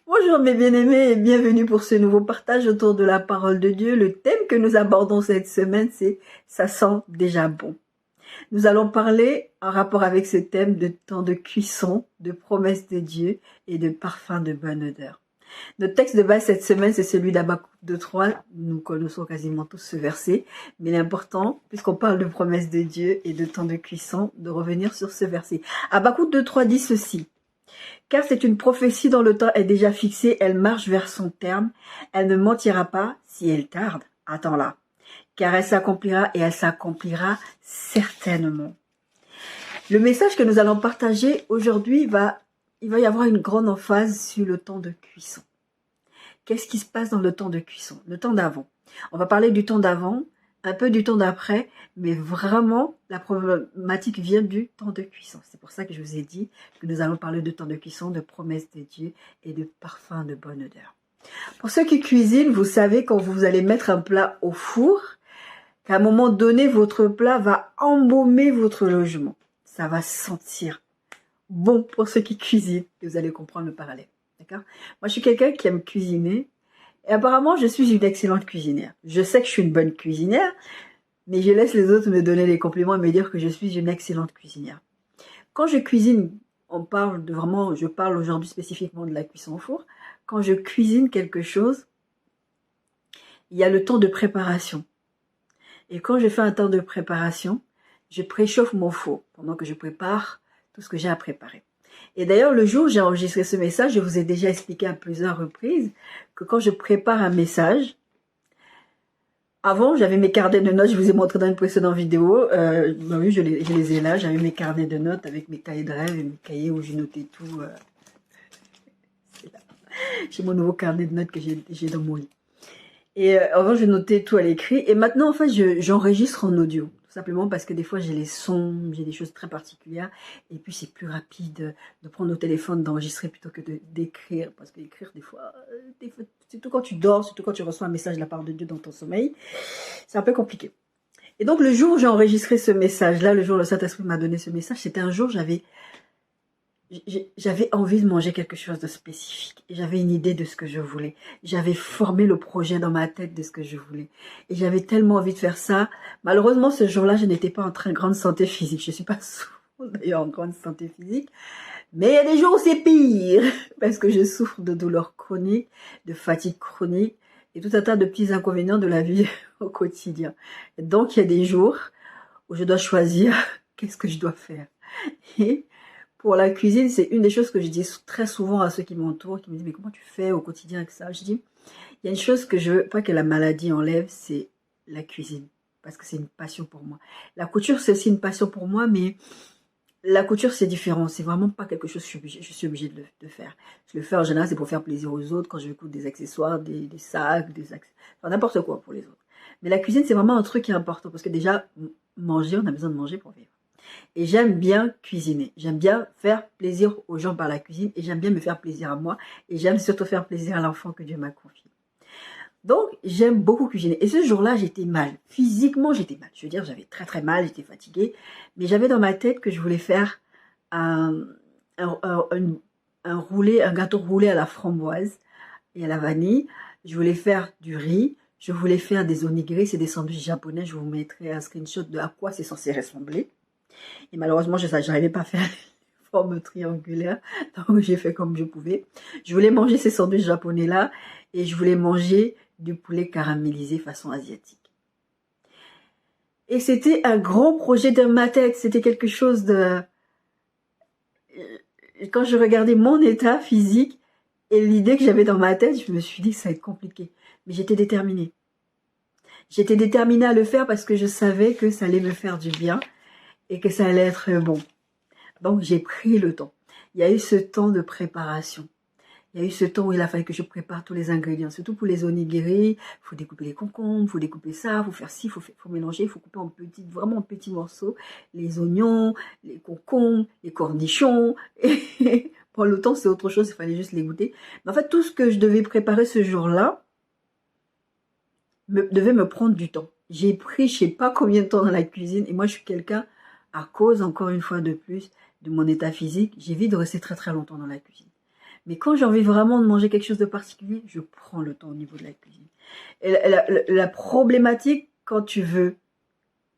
Bonjour mes bien-aimés et bienvenue pour ce nouveau partage autour de la parole de Dieu. Le thème que nous abordons cette semaine, c'est « Ça sent déjà bon ». Nous allons parler en rapport avec ce thème de temps de cuisson, de promesses de Dieu et de parfums de bonne odeur. Notre texte de base cette semaine, c'est celui d'Habakkuk 2:3. Nous connaissons quasiment tous ce verset, mais il est important, puisqu'on parle de promesses de Dieu et de temps de cuisson, de revenir sur ce verset. Habakkuk 2:3 dit ceci. Car c'est une prophétie dont le temps est déjà fixé, elle marche vers son terme, elle ne mentira pas si elle tarde. Attends-la, car elle s'accomplira et elle s'accomplira certainement. Le message que nous allons partager aujourd'hui il va y avoir une grande emphase sur le temps de cuisson. Qu'est-ce qui se passe dans le temps de cuisson? Le temps d'avant. On va parler du temps d'avant, un peu du temps d'après, mais vraiment, la problématique vient du temps de cuisson. C'est pour ça que je vous ai dit que nous allons parler de temps de cuisson, de promesses de Dieu et de parfums de bonne odeur. Pour ceux qui cuisinent, vous savez quand vous allez mettre un plat au four, qu'à un moment donné, votre plat va embaumer votre logement. Ça va sentir bon pour ceux qui cuisinent. Et vous allez comprendre le parallèle. D'accord? Moi, je suis quelqu'un qui aime cuisiner. Et apparemment, je suis une excellente cuisinière. Je sais que je suis une bonne cuisinière, mais je laisse les autres me donner les compliments et me dire que je suis une excellente cuisinière. Quand je cuisine, je parle aujourd'hui spécifiquement de la cuisson au four. Quand je cuisine quelque chose, il y a le temps de préparation. Et quand je fais un temps de préparation, je préchauffe mon four pendant que je prépare tout ce que j'ai à préparer. Et d'ailleurs, le jour où j'ai enregistré ce message, je vous ai déjà expliqué à plusieurs reprises que quand je prépare un message, avant, j'avais mes carnets de notes, je vous ai montré dans une précédente vidéo. Oui, je les ai là, j'avais mes carnets de notes avec mes cahiers de rêve et mes cahiers où j'ai noté tout. C'est là. J'ai mon nouveau carnet de notes que j'ai dans mon lit. Et avant, je notais tout à l'écrit. Et maintenant, en fait, j'enregistre en audio. Tout simplement parce que des fois, j'ai les sons, j'ai des choses très particulières. Et puis, c'est plus rapide de prendre au téléphone, d'enregistrer plutôt que d'écrire. Parce qu'écrire, des fois, surtout quand tu dors, surtout quand tu reçois un message de la part de Dieu dans ton sommeil, c'est un peu compliqué. Et donc, le jour où j'ai enregistré ce message-là, le jour où le Saint-Esprit m'a donné ce message, c'était un jour, j'avais envie de manger quelque chose de spécifique. Et j'avais une idée de ce que je voulais. J'avais formé le projet dans ma tête de ce que je voulais. Et j'avais tellement envie de faire ça. Malheureusement, ce jour-là, je n'étais pas en très grande santé physique. Je ne suis pas souvent d'ailleurs en grande santé physique. Mais il y a des jours où c'est pire. Parce que je souffre de douleurs chroniques, de fatigue chronique et tout un tas de petits inconvénients de la vie au quotidien. Et donc, il y a des jours où je dois choisir qu'est-ce que je dois faire. Et pour la cuisine, c'est une des choses que je dis très souvent à ceux qui m'entourent, qui me disent « Mais comment tu fais au quotidien avec ça ?» Je dis « Il y a une chose que je veux pas que la maladie enlève, c'est la cuisine. Parce que c'est une passion pour moi. La couture, c'est aussi une passion pour moi, mais la couture, c'est différent. C'est vraiment pas quelque chose que je suis obligée de faire. Je le fais en général, c'est pour faire plaisir aux autres, quand je veux coudre des accessoires, des sacs, enfin, n'importe quoi pour les autres. Mais la cuisine, c'est vraiment un truc qui est important. Parce que déjà, manger, on a besoin de manger pour vivre. Et j'aime bien cuisiner. J'aime bien faire plaisir aux gens par la cuisine. Et j'aime bien me faire plaisir à moi. Et j'aime surtout faire plaisir à l'enfant que Dieu m'a confié. Donc, j'aime beaucoup cuisiner. Et ce jour-là, j'étais mal. Physiquement, j'étais mal. Je veux dire, j'avais très très mal, j'étais fatiguée. Mais j'avais dans ma tête que je voulais faire un gâteau roulé à la framboise et à la vanille. Je voulais faire du riz. Je voulais faire des onigiri, c'est des sandwichs japonais. Je vous mettrai un screenshot de à quoi c'est censé ressembler. Et malheureusement, je n'arrivais pas à faire une forme triangulaire. Donc, j'ai fait comme je pouvais. Je voulais manger ces sandwichs japonais-là. Et je voulais manger du poulet caramélisé façon asiatique. Et c'était un gros projet dans ma tête. C'était quelque chose de... Quand je regardais mon état physique et l'idée que j'avais dans ma tête, je me suis dit que ça allait être compliqué. Mais j'étais déterminée. J'étais déterminée à le faire parce que je savais que ça allait me faire du bien et que ça allait être bon. Donc, j'ai pris le temps. Il y a eu ce temps de préparation. Il y a eu ce temps où il a fallu que je prépare tous les ingrédients. Surtout pour les onigiri, il faut découper les concombres, il faut découper ça, il faut faire ci, il faut mélanger, il faut couper vraiment en petits morceaux. Les oignons, les concombres, les cornichons. Et pour le temps, c'est autre chose, il fallait juste les goûter. Mais en fait, tout ce que je devais préparer ce jour-là devait me prendre du temps. J'ai pris je sais pas combien de temps dans la cuisine. Et moi, je suis quelqu'un, à cause, encore une fois de plus, de mon état physique, j'évite de rester très très longtemps dans la cuisine. Mais quand j'ai envie vraiment de manger quelque chose de particulier, je prends le temps au niveau de la cuisine. Et la problématique, quand tu veux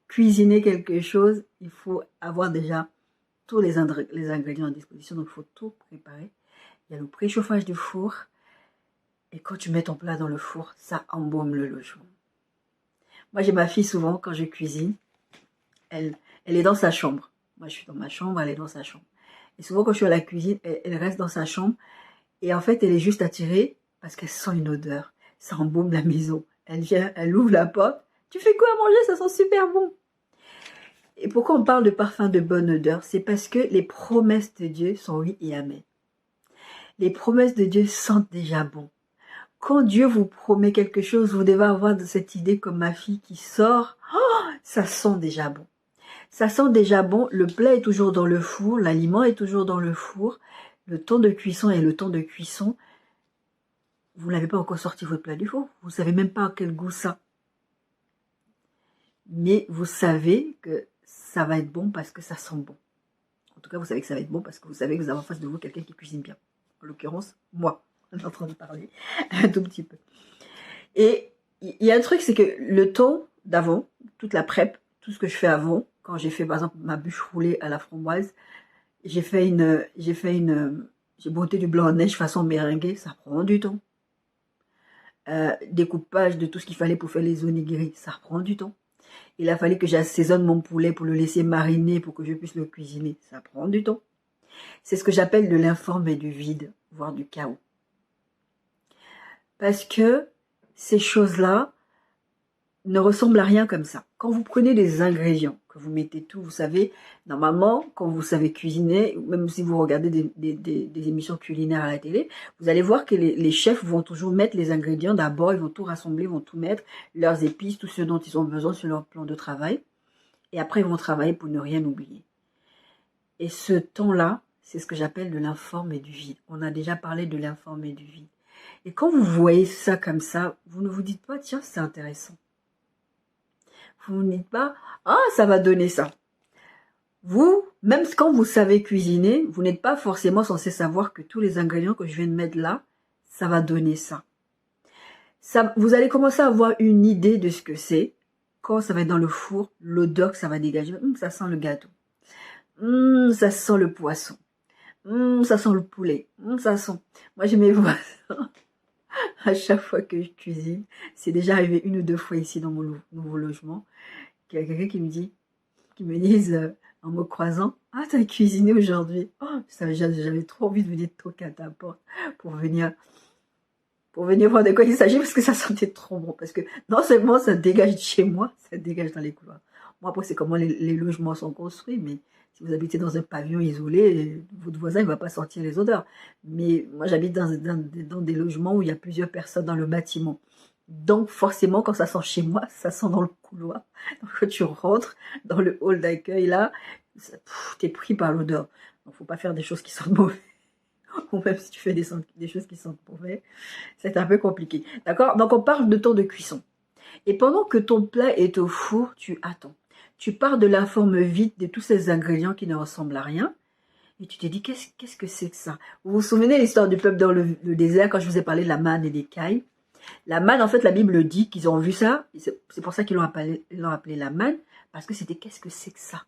cuisiner quelque chose, il faut avoir déjà tous les ingrédients à disposition. Donc, il faut tout préparer. Il y a le préchauffage du four. Et quand tu mets ton plat dans le four, ça embaume le logement. Moi, j'ai ma fille souvent, quand je cuisine, elle est dans sa chambre. Moi, je suis dans ma chambre, elle est dans sa chambre. Et souvent, quand je suis à la cuisine, elle reste dans sa chambre. Et en fait, elle est juste attirée parce qu'elle sent une odeur. Ça embaume la maison. Elle vient, elle ouvre la porte. Tu fais quoi à manger? Ça sent super bon. Et pourquoi on parle de parfum de bonne odeur? C'est parce que les promesses de Dieu sont oui et amen. Les promesses de Dieu sentent déjà bon. Quand Dieu vous promet quelque chose, vous devez avoir cette idée comme ma fille qui sort. Oh, ça sent déjà bon. Ça sent déjà bon. Le plat est toujours dans le four. L'aliment est toujours dans le four. Le temps de cuisson est le temps de cuisson. Vous n'avez pas encore sorti votre plat du four. Vous ne savez même pas à quel goût ça. Mais vous savez que ça va être bon parce que ça sent bon. En tout cas, vous savez que ça va être bon parce que vous savez que vous avez en face de vous quelqu'un qui cuisine bien. En l'occurrence, moi. On est en train de parler un tout petit peu. Et il y a un truc, c'est que le temps d'avant, toute la prep, tout ce que je fais avant, quand j'ai fait par exemple ma bûche roulée à la framboise, j'ai monté du blanc en neige façon meringuée, ça prend du temps. Découpage de tout ce qu'il fallait pour faire les onigiri, ça prend du temps. Il a fallu que j'assaisonne mon poulet pour le laisser mariner pour que je puisse le cuisiner, ça prend du temps. C'est ce que j'appelle de l'informe et du vide, voire du chaos. Parce que ces choses-là ne ressemblent à rien comme ça. Quand vous prenez des ingrédients, que vous mettez tout, vous savez, normalement, quand vous savez cuisiner, même si vous regardez des émissions culinaires à la télé, vous allez voir que les chefs vont toujours mettre les ingrédients. D'abord, ils vont tout rassembler, ils vont tout mettre, leurs épices, tout ce dont ils ont besoin sur leur plan de travail. Et après, ils vont travailler pour ne rien oublier. Et ce temps-là, c'est ce que j'appelle de l'informe et du vide. On a déjà parlé de l'informe et du vide. Et quand vous voyez ça comme ça, vous ne vous dites pas, tiens, c'est intéressant. Vous ne dites pas, ah, ça va donner ça. Vous, même quand vous savez cuisiner, vous n'êtes pas forcément censé savoir que tous les ingrédients que je viens de mettre là, ça va donner ça. Vous allez commencer à avoir une idée de ce que c'est. Quand ça va être dans le four, l'odeur que ça va dégager. Ça sent le gâteau. Ça sent le poisson. Ça sent le poulet. Ça sent... Moi, je me vois à chaque fois que je cuisine. C'est déjà arrivé 1 ou 2 fois ici dans mon nouveau logement. Il y a quelqu'un qui me dise en me croisant, ah, t'as cuisiné aujourd'hui. Oh, j'avais trop envie de venir toquer à ta porte pour venir voir de quoi il s'agit parce que ça sentait trop bon. Parce que non seulement ça dégage de chez moi, ça dégage dans les couloirs. Moi, après, c'est comment les logements sont construits, mais si vous habitez dans un pavillon isolé, votre voisin ne va pas sentir les odeurs. Mais moi, j'habite dans des logements où il y a plusieurs personnes dans le bâtiment. Donc, forcément, quand ça sent chez moi, ça sent dans le couloir. Donc, quand tu rentres dans le hall d'accueil, là, t'es pris par l'odeur. Donc, faut pas faire des choses qui sentent mauvais. Ou même si tu fais des choses qui sentent mauvais, c'est un peu compliqué. D'accord? Donc, on parle de temps de cuisson. Et pendant que ton plat est au four, tu attends. Tu pars de la forme vide de tous ces ingrédients qui ne ressemblent à rien. Et tu te dis, qu'est-ce que c'est que ça? Vous vous souvenez l'histoire du peuple dans le désert, quand je vous ai parlé de la manne et des cailles? La manne, en fait, la Bible dit qu'ils ont vu ça. C'est pour ça qu'ils l'ont appelé la manne. Parce que c'était, qu'est-ce que c'est que ça?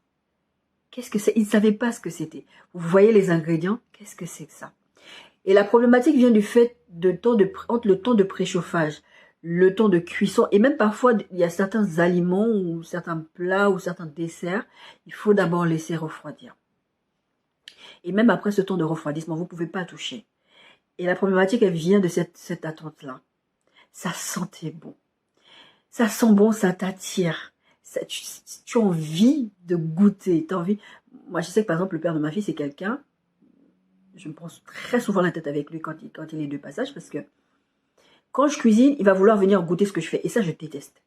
Qu'est-ce que c'est? Ils ne savaient pas ce que c'était. Vous voyez les ingrédients? Qu'est-ce que c'est que ça? Et la problématique vient du fait entre le temps de préchauffage, le temps de cuisson, et même parfois, il y a certains aliments ou certains plats ou certains desserts, il faut d'abord laisser refroidir. Et même après ce temps de refroidissement, vous ne pouvez pas toucher. Et la problématique, elle vient de cette attente-là. Ça sentait bon. Ça sent bon, ça t'attire. Tu as envie de goûter. T'as envie... Moi, je sais que par exemple, le père de ma fille, c'est quelqu'un... Je me prends très souvent la tête avec lui quand il est de passage parce que quand je cuisine, il va vouloir venir goûter ce que je fais. Et ça, je déteste.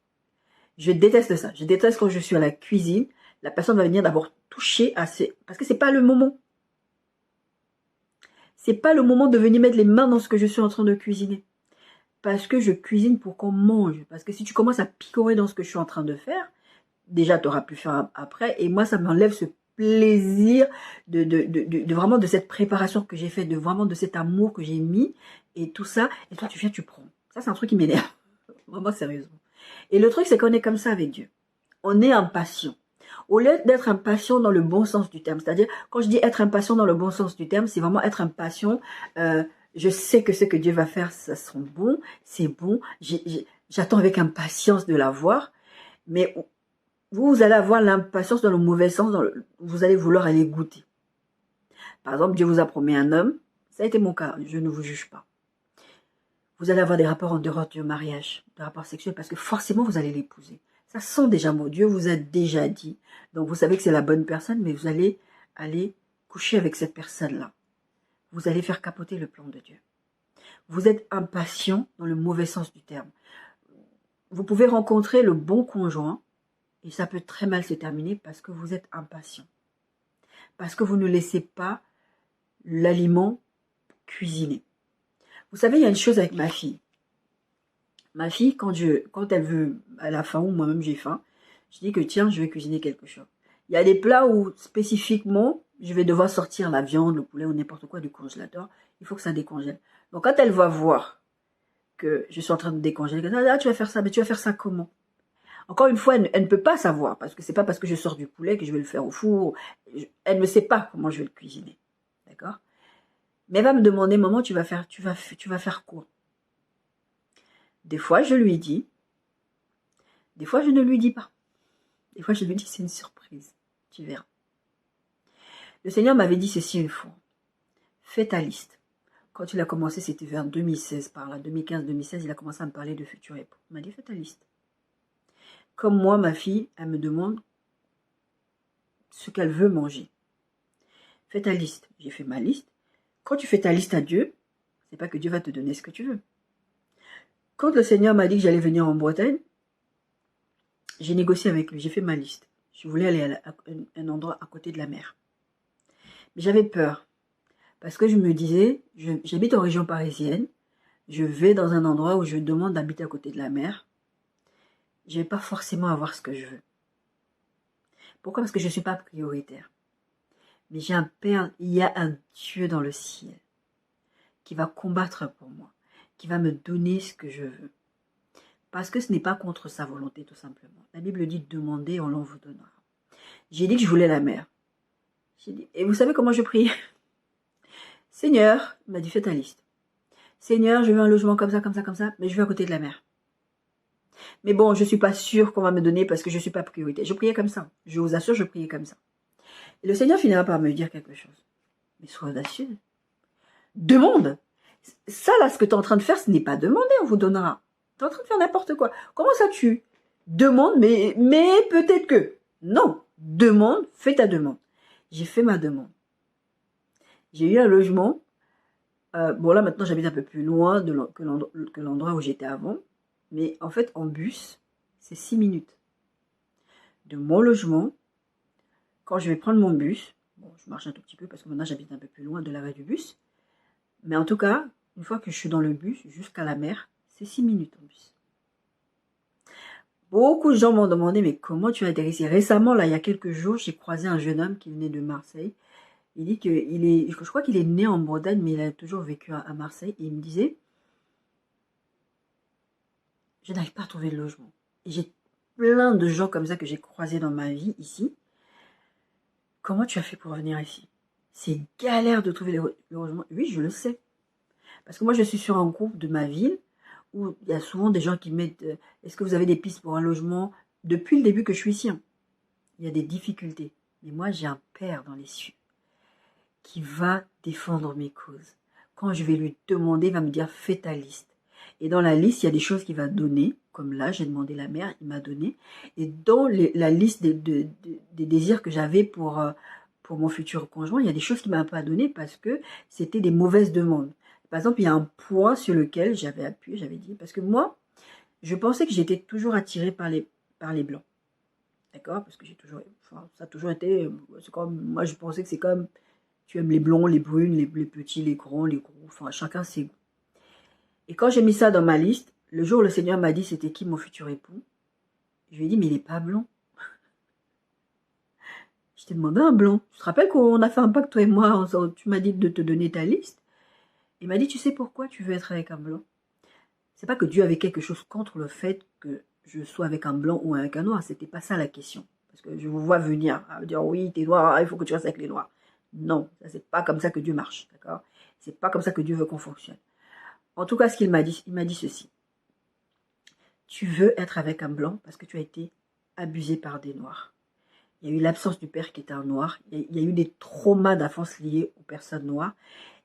Je déteste ça. Je déteste quand je suis à la cuisine. La personne va venir d'abord toucher à ses... Parce que c'est pas le moment. C'est pas le moment de venir mettre les mains dans ce que je suis en train de cuisiner. Parce que je cuisine pour qu'on mange. Parce que si tu commences à picorer dans ce que je suis en train de faire, déjà, tu n'auras plus faim après. Et moi, ça m'enlève plaisir de vraiment de cette préparation que j'ai faite, de vraiment de cet amour que j'ai mis et tout ça. Et toi, tu viens, tu prends. Ça, c'est un truc qui m'énerve. Vraiment, sérieusement. Et le truc, c'est qu'on est comme ça avec Dieu. On est impatient. Au lieu d'être impatient dans le bon sens du terme, c'est-à-dire, quand je dis être impatient dans le bon sens du terme, c'est vraiment être impatient. Je sais que ce que Dieu va faire, ça sent bon, c'est bon. J'attends avec impatience de la voir. Mais vous allez avoir l'impatience dans le mauvais sens, vous allez vouloir aller goûter. Par exemple, Dieu vous a promis un homme. Ça a été mon cas, je ne vous juge pas. Vous allez avoir des rapports en dehors du mariage, des rapports sexuels, parce que forcément, vous allez l'épouser. Ça sent déjà bon. Dieu vous a déjà dit. Donc, vous savez que c'est la bonne personne, mais vous allez aller coucher avec cette personne-là. Vous allez faire capoter le plan de Dieu. Vous êtes impatient dans le mauvais sens du terme. Vous pouvez rencontrer le bon conjoint, et ça peut très mal se terminer parce que vous êtes impatient. Parce que vous ne laissez pas l'aliment cuisiner. Vous savez, il y a une chose avec ma fille. Ma fille, quand elle veut, elle a faim ou moi-même j'ai faim, je dis que tiens, je vais cuisiner quelque chose. Il y a des plats où spécifiquement, je vais devoir sortir la viande, le poulet ou n'importe quoi du congélateur. Il faut que ça décongèle. Donc quand elle va voir que je suis en train de décongeler, elle dit, ah, tu vas faire ça, mais tu vas faire ça comment? Encore une fois, elle ne peut pas savoir, parce que c'est pas parce que je sors du poulet que je vais le faire au four. Elle ne sait pas comment je vais le cuisiner. D'accord? Mais elle va me demander, maman, tu vas faire quoi? Des fois, je lui dis. Des fois, je ne lui dis pas. Des fois, je lui dis, c'est une surprise. Tu verras. Le Seigneur m'avait dit ceci une fois. Fais ta liste. Quand il a commencé, c'était vers 2016, par là, 2015-2016, il a commencé à me parler de futur époux. Il m'a dit, fais ta liste. Comme moi, ma fille, elle me demande ce qu'elle veut manger. Fais ta liste. J'ai fait ma liste. Quand tu fais ta liste à Dieu, c'est pas que Dieu va te donner ce que tu veux. Quand le Seigneur m'a dit que j'allais venir en Bretagne, j'ai négocié avec lui, j'ai fait ma liste. Je voulais aller à un endroit à côté de la mer. Mais j'avais peur. Parce que je me disais, j'habite en région parisienne, je vais dans un endroit où je demande d'habiter à côté de la mer. Je ne vais pas forcément avoir ce que je veux. Pourquoi? Parce que je ne suis pas prioritaire. Mais j'ai un Père, il y a un Dieu dans le ciel qui va combattre pour moi, qui va me donner ce que je veux. Parce que ce n'est pas contre sa volonté, tout simplement. La Bible dit, demandez, on l'en vous donnera. J'ai dit que je voulais la mer. J'ai dit, et vous savez comment je prie? Seigneur, il m'a dit, fais ta liste. Seigneur, je veux un logement comme ça, comme ça, comme ça, mais je veux à côté de la mer. Mais bon, je ne suis pas sûre qu'on va me donner parce que je ne suis pas prioritaire. Je priais comme ça. Je vous assure, je priais comme ça. Et le Seigneur finira par me dire quelque chose. Mais sois audacieux. Demande. Ça, là, ce que tu es en train de faire, ce n'est pas demander, on vous donnera. Tu es en train de faire n'importe quoi. Comment ça tu demandes, mais peut-être que. Non. Demande, fais ta demande. J'ai fait ma demande. J'ai eu un logement. Bon, là, maintenant, j'habite un peu plus loin que l'endroit où j'étais avant. Mais en fait, en bus, c'est 6 minutes. De mon logement, quand je vais prendre mon bus, bon, je marche un tout petit peu parce que maintenant, j'habite un peu plus loin de l'arrêt du bus. Mais en tout cas, une fois que je suis dans le bus, jusqu'à la mer, c'est 6 minutes en bus. Beaucoup de gens m'ont demandé, mais comment tu as atterri ici? Récemment, là, il y a quelques jours, j'ai croisé un jeune homme qui venait de Marseille. Il dit je crois qu'il est né en Bretagne, mais il a toujours vécu à Marseille. Et il me disait, je n'arrive pas à trouver de logement. Et j'ai plein de gens comme ça que j'ai croisés dans ma vie ici. Comment tu as fait pour venir ici? C'est galère de trouver le logement. Oui, je le sais. Parce que moi, je suis sur un groupe de ma ville où il y a souvent des gens qui mettent est-ce que vous avez des pistes pour un logement? Depuis le début que je suis ici, hein, il y a des difficultés. Mais moi, j'ai un Père dans les cieux qui va défendre mes causes. Quand je vais lui demander, il va me dire fais ta liste. Et dans la liste, il y a des choses qu'il va donner. Comme là, j'ai demandé la mère, il m'a donné. Et dans la liste des désirs que j'avais pour mon futur conjoint, il y a des choses qu'il ne m'a pas donné parce que c'était des mauvaises demandes. Par exemple, il y a un point sur lequel j'avais appuyé, j'avais dit, parce que moi, je pensais que j'étais toujours attirée par les blancs. D'accord? Parce que ça a toujours été, c'est comme, moi je pensais que c'est comme, tu aimes les blonds, les brunes, les petits, les grands, les gros, enfin chacun ses goûts. Et quand j'ai mis ça dans ma liste, le jour où le Seigneur m'a dit c'était qui mon futur époux, je lui ai dit mais il n'est pas blanc. Je t'ai demandé un blanc. Tu te rappelles qu'on a fait un pacte, toi et moi, tu m'as dit de te donner ta liste. Il m'a dit, tu sais pourquoi tu veux être avec un blanc? C'est pas que Dieu avait quelque chose contre le fait que je sois avec un blanc ou avec un noir. C'était pas ça la question. Parce que je vous vois venir à dire, oui, t'es noir, il faut que tu restes avec les noirs. Non, ça c'est pas comme ça que Dieu marche, d'accord? C'est pas comme ça que Dieu veut qu'on fonctionne. En tout cas, ce qu'il m'a dit ceci. Tu veux être avec un blanc parce que tu as été abusé par des noirs. Il y a eu l'absence du père qui était un noir. Il y a eu des traumas d'enfance liés aux personnes noires.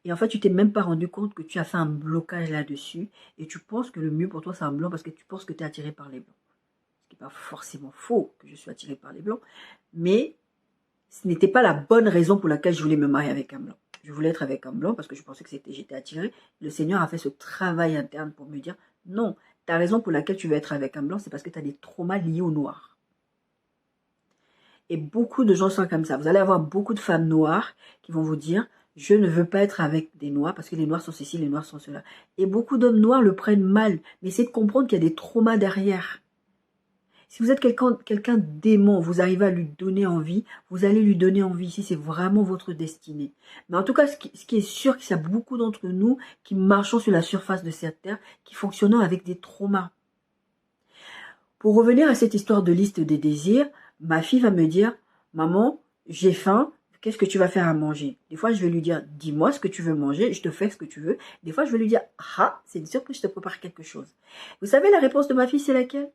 Et en fait, tu t'es même pas rendu compte que tu as fait un blocage là-dessus. Et tu penses que le mieux pour toi, c'est un blanc parce que tu penses que tu es attiré par les blancs. Ce qui n'est pas forcément faux que je suis attiré par les blancs. Mais ce n'était pas la bonne raison pour laquelle je voulais me marier avec un blanc. Je voulais être avec un blanc parce que je pensais que j'étais attirée. Le Seigneur a fait ce travail interne pour me dire, non, ta raison pour laquelle tu veux être avec un blanc, c'est parce que tu as des traumas liés au noir. Et beaucoup de gens sont comme ça. Vous allez avoir beaucoup de femmes noires qui vont vous dire, je ne veux pas être avec des noirs parce que les noirs sont ceci, les noirs sont cela. Et beaucoup d'hommes noirs le prennent mal. Mais c'est de comprendre qu'il y a des traumas derrière. Si vous êtes quelqu'un d'aimant, vous arrivez à lui donner envie, vous allez lui donner envie si c'est vraiment votre destinée. Mais en tout cas, ce qui est sûr, c'est qu'il y a beaucoup d'entre nous qui marchons sur la surface de cette terre, qui fonctionnons avec des traumas. Pour revenir à cette histoire de liste des désirs, ma fille va me dire, maman, j'ai faim, qu'est-ce que tu vas faire à manger? Des fois, je vais lui dire, dis-moi ce que tu veux manger, je te fais ce que tu veux. Des fois, je vais lui dire, ah, c'est sûr que je te prépare quelque chose. Vous savez, la réponse de ma fille, c'est laquelle?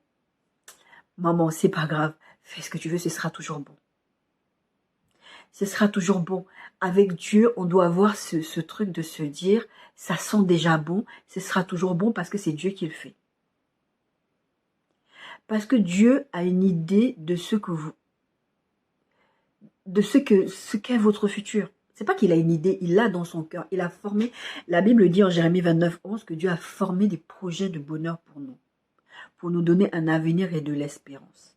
Maman, c'est pas grave, fais ce que tu veux, ce sera toujours bon. Ce sera toujours bon. Avec Dieu, on doit avoir ce truc de se dire, ça sent déjà bon, ce sera toujours bon parce que c'est Dieu qui le fait. Parce que Dieu a une idée de ce qu'est votre futur. C'est pas qu'il a une idée, il l'a dans son cœur. Il a formé, la Bible dit en Jérémie 29, 11 que Dieu a formé des projets de bonheur pour nous donner un avenir et de l'espérance.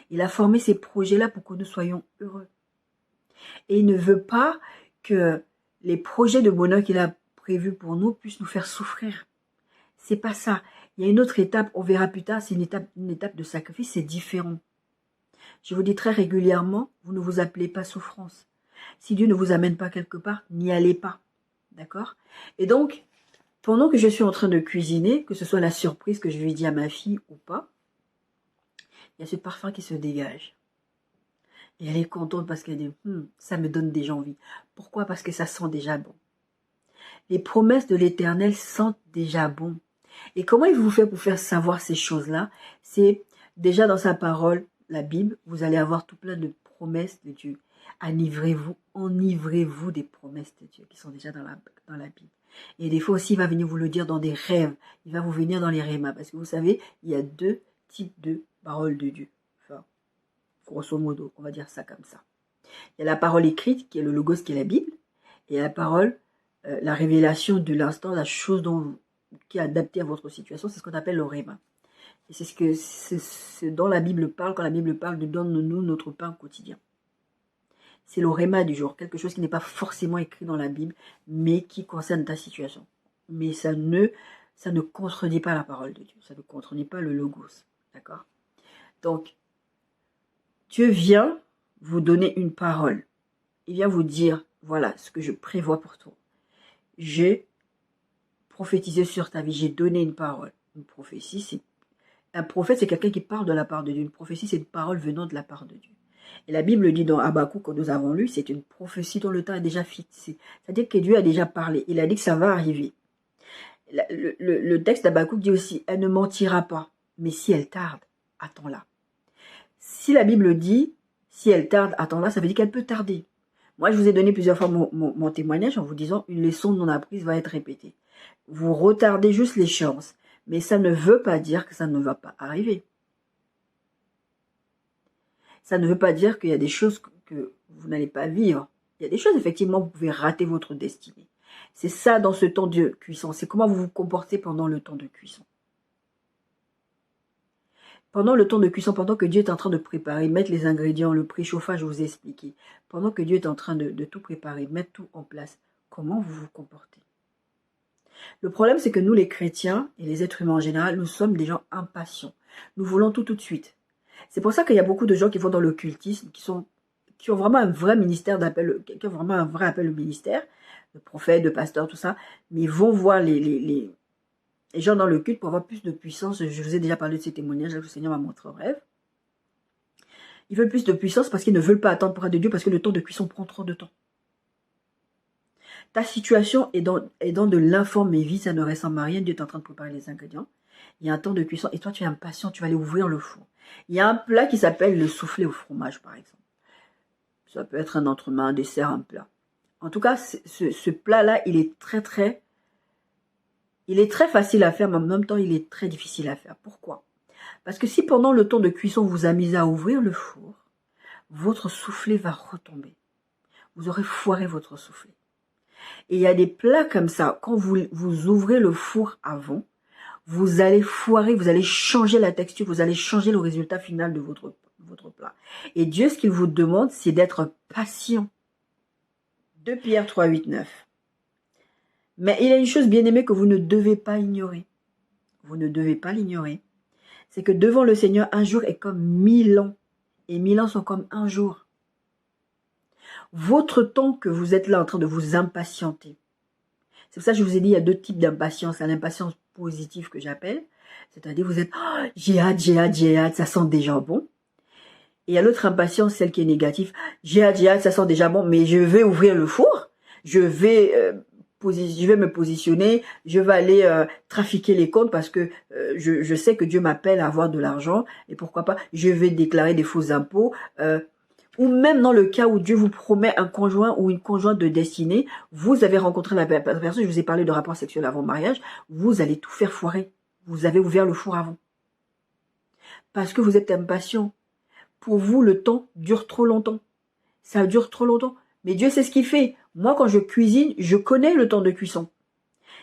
Il a formé ces projets-là pour que nous soyons heureux. Et il ne veut pas que les projets de bonheur qu'il a prévus pour nous puissent nous faire souffrir. C'est pas ça. Il y a une autre étape, on verra plus tard, c'est une étape de sacrifice, c'est différent. Je vous dis très régulièrement, vous ne vous appelez pas souffrance. Si Dieu ne vous amène pas quelque part, n'y allez pas. D'accord? Et donc, pendant que je suis en train de cuisiner, que ce soit la surprise que je lui dis à ma fille ou pas, il y a ce parfum qui se dégage. Et elle est contente parce qu'elle dit, ça me donne déjà envie. Pourquoi? Parce que ça sent déjà bon. Les promesses de l'Éternel sentent déjà bon. Et comment il vous fait pour faire savoir ces choses-là? C'est déjà dans sa parole, la Bible, vous allez avoir tout plein de promesses de Dieu. Enivrez-vous des promesses de Dieu qui sont déjà dans la Bible. Et des fois aussi, il va venir vous le dire dans des rêves. Il va vous venir dans les rémas. Parce que vous savez, il y a deux types de paroles de Dieu. Enfin, grosso modo, on va dire ça comme ça. Il y a la parole écrite, qui est le logos, qui est la Bible. Et il y a la parole, la révélation de l'instant, la chose qui est adaptée à votre situation. C'est ce qu'on appelle le réma. Et c'est ce dont la Bible parle, quand la Bible parle de donne-nous notre pain quotidien. C'est le réma du jour, quelque chose qui n'est pas forcément écrit dans la Bible, mais qui concerne ta situation. Mais ça ne contredit pas la parole de Dieu, ça ne contredit pas le logos, d'accord? Donc, Dieu vient vous donner une parole. Il vient vous dire, voilà ce que je prévois pour toi. J'ai prophétisé sur ta vie, j'ai donné une parole. Une prophétie, un prophète, c'est quelqu'un qui parle de la part de Dieu. Une prophétie, c'est une parole venant de la part de Dieu. Et la Bible dit dans Habakkuk, que nous avons lu, c'est une prophétie dont le temps est déjà fixé. C'est-à-dire que Dieu a déjà parlé. Il a dit que ça va arriver. Le texte d'Habakkuk dit aussi, elle ne mentira pas. Mais si elle tarde, attends-la. Si la Bible dit, si elle tarde, attends-la, ça veut dire qu'elle peut tarder. Moi, je vous ai donné plusieurs fois mon témoignage en vous disant, une leçon non apprise va être répétée. Vous retardez juste l'échéance. Mais ça ne veut pas dire que ça ne va pas arriver. Ça ne veut pas dire qu'il y a des choses que vous n'allez pas vivre. Il y a des choses, effectivement, vous pouvez rater votre destinée. C'est ça dans ce temps de cuisson. C'est comment vous vous comportez pendant le temps de cuisson. Pendant le temps de cuisson, pendant que Dieu est en train de préparer, mettre les ingrédients, le préchauffage, je vous ai expliqué. Pendant que Dieu est en train de tout préparer, mettre tout en place, comment vous vous comportez? Le problème, c'est que nous, les chrétiens et les êtres humains en général, nous sommes des gens impatients. Nous voulons tout de suite. C'est pour ça qu'il y a beaucoup de gens qui vont dans l'occultisme, qui qui ont vraiment un vrai ministère d'appel, qui ont vraiment un vrai appel au ministère, de prophète, de pasteur, tout ça, mais ils vont voir les gens dans le culte pour avoir plus de puissance. Je vous ai déjà parlé de ces témoignages, le Seigneur m'a montré en rêve. Ils veulent plus de puissance parce qu'ils ne veulent pas attendre pour être de Dieu, parce que le temps de cuisson prend trop de temps. Ta situation est dans de l'informe et vie, ça ne ressemble à rien. Dieu est en train de préparer les ingrédients. Il y a un temps de cuisson et toi tu es impatient, tu vas aller ouvrir le four. Il y a un plat qui s'appelle le soufflé au fromage par exemple. Ça peut être un entremets, un dessert, un plat. En tout cas, ce plat-là, il est très facile à faire, mais en même temps, il est très difficile à faire. Pourquoi? Parce que si pendant le temps de cuisson, vous amusez à ouvrir le four, votre soufflé va retomber. Vous aurez foiré votre soufflé. Et il y a des plats comme ça, quand vous ouvrez le four avant, vous allez foirer, vous allez changer la texture, vous allez changer le résultat final de votre plat. Et Dieu, ce qu'il vous demande, c'est d'être patient. 2 Pierre 3, 8, 9. Mais il y a une chose bien aimée que vous ne devez pas ignorer. Vous ne devez pas l'ignorer. C'est que devant le Seigneur, un jour est comme 1000 ans. Et 1000 ans sont comme un jour. Votre temps que vous êtes là en train de vous impatienter. C'est pour ça que je vous ai dit, il y a deux types d'impatience. L'impatience positive que j'appelle. C'est-à-dire, vous êtes, oh, j'ai hâte, ça sent déjà bon. Et il y a l'autre impatience, celle qui est négative. J'ai hâte, ça sent déjà bon, mais je vais ouvrir le four. Je vais me positionner. Je vais aller trafiquer les comptes parce que je sais que Dieu m'appelle à avoir de l'argent. Et pourquoi pas, je vais déclarer des faux impôts. Ou même dans le cas où Dieu vous promet un conjoint ou une conjointe de destinée, vous avez rencontré la personne, je vous ai parlé de rapport sexuel avant le mariage, vous allez tout faire foirer. Vous avez ouvert le four avant. Parce que vous êtes impatient. Pour vous, le temps dure trop longtemps. Ça dure trop longtemps. Mais Dieu sait ce qu'il fait. Moi, quand je cuisine, je connais le temps de cuisson.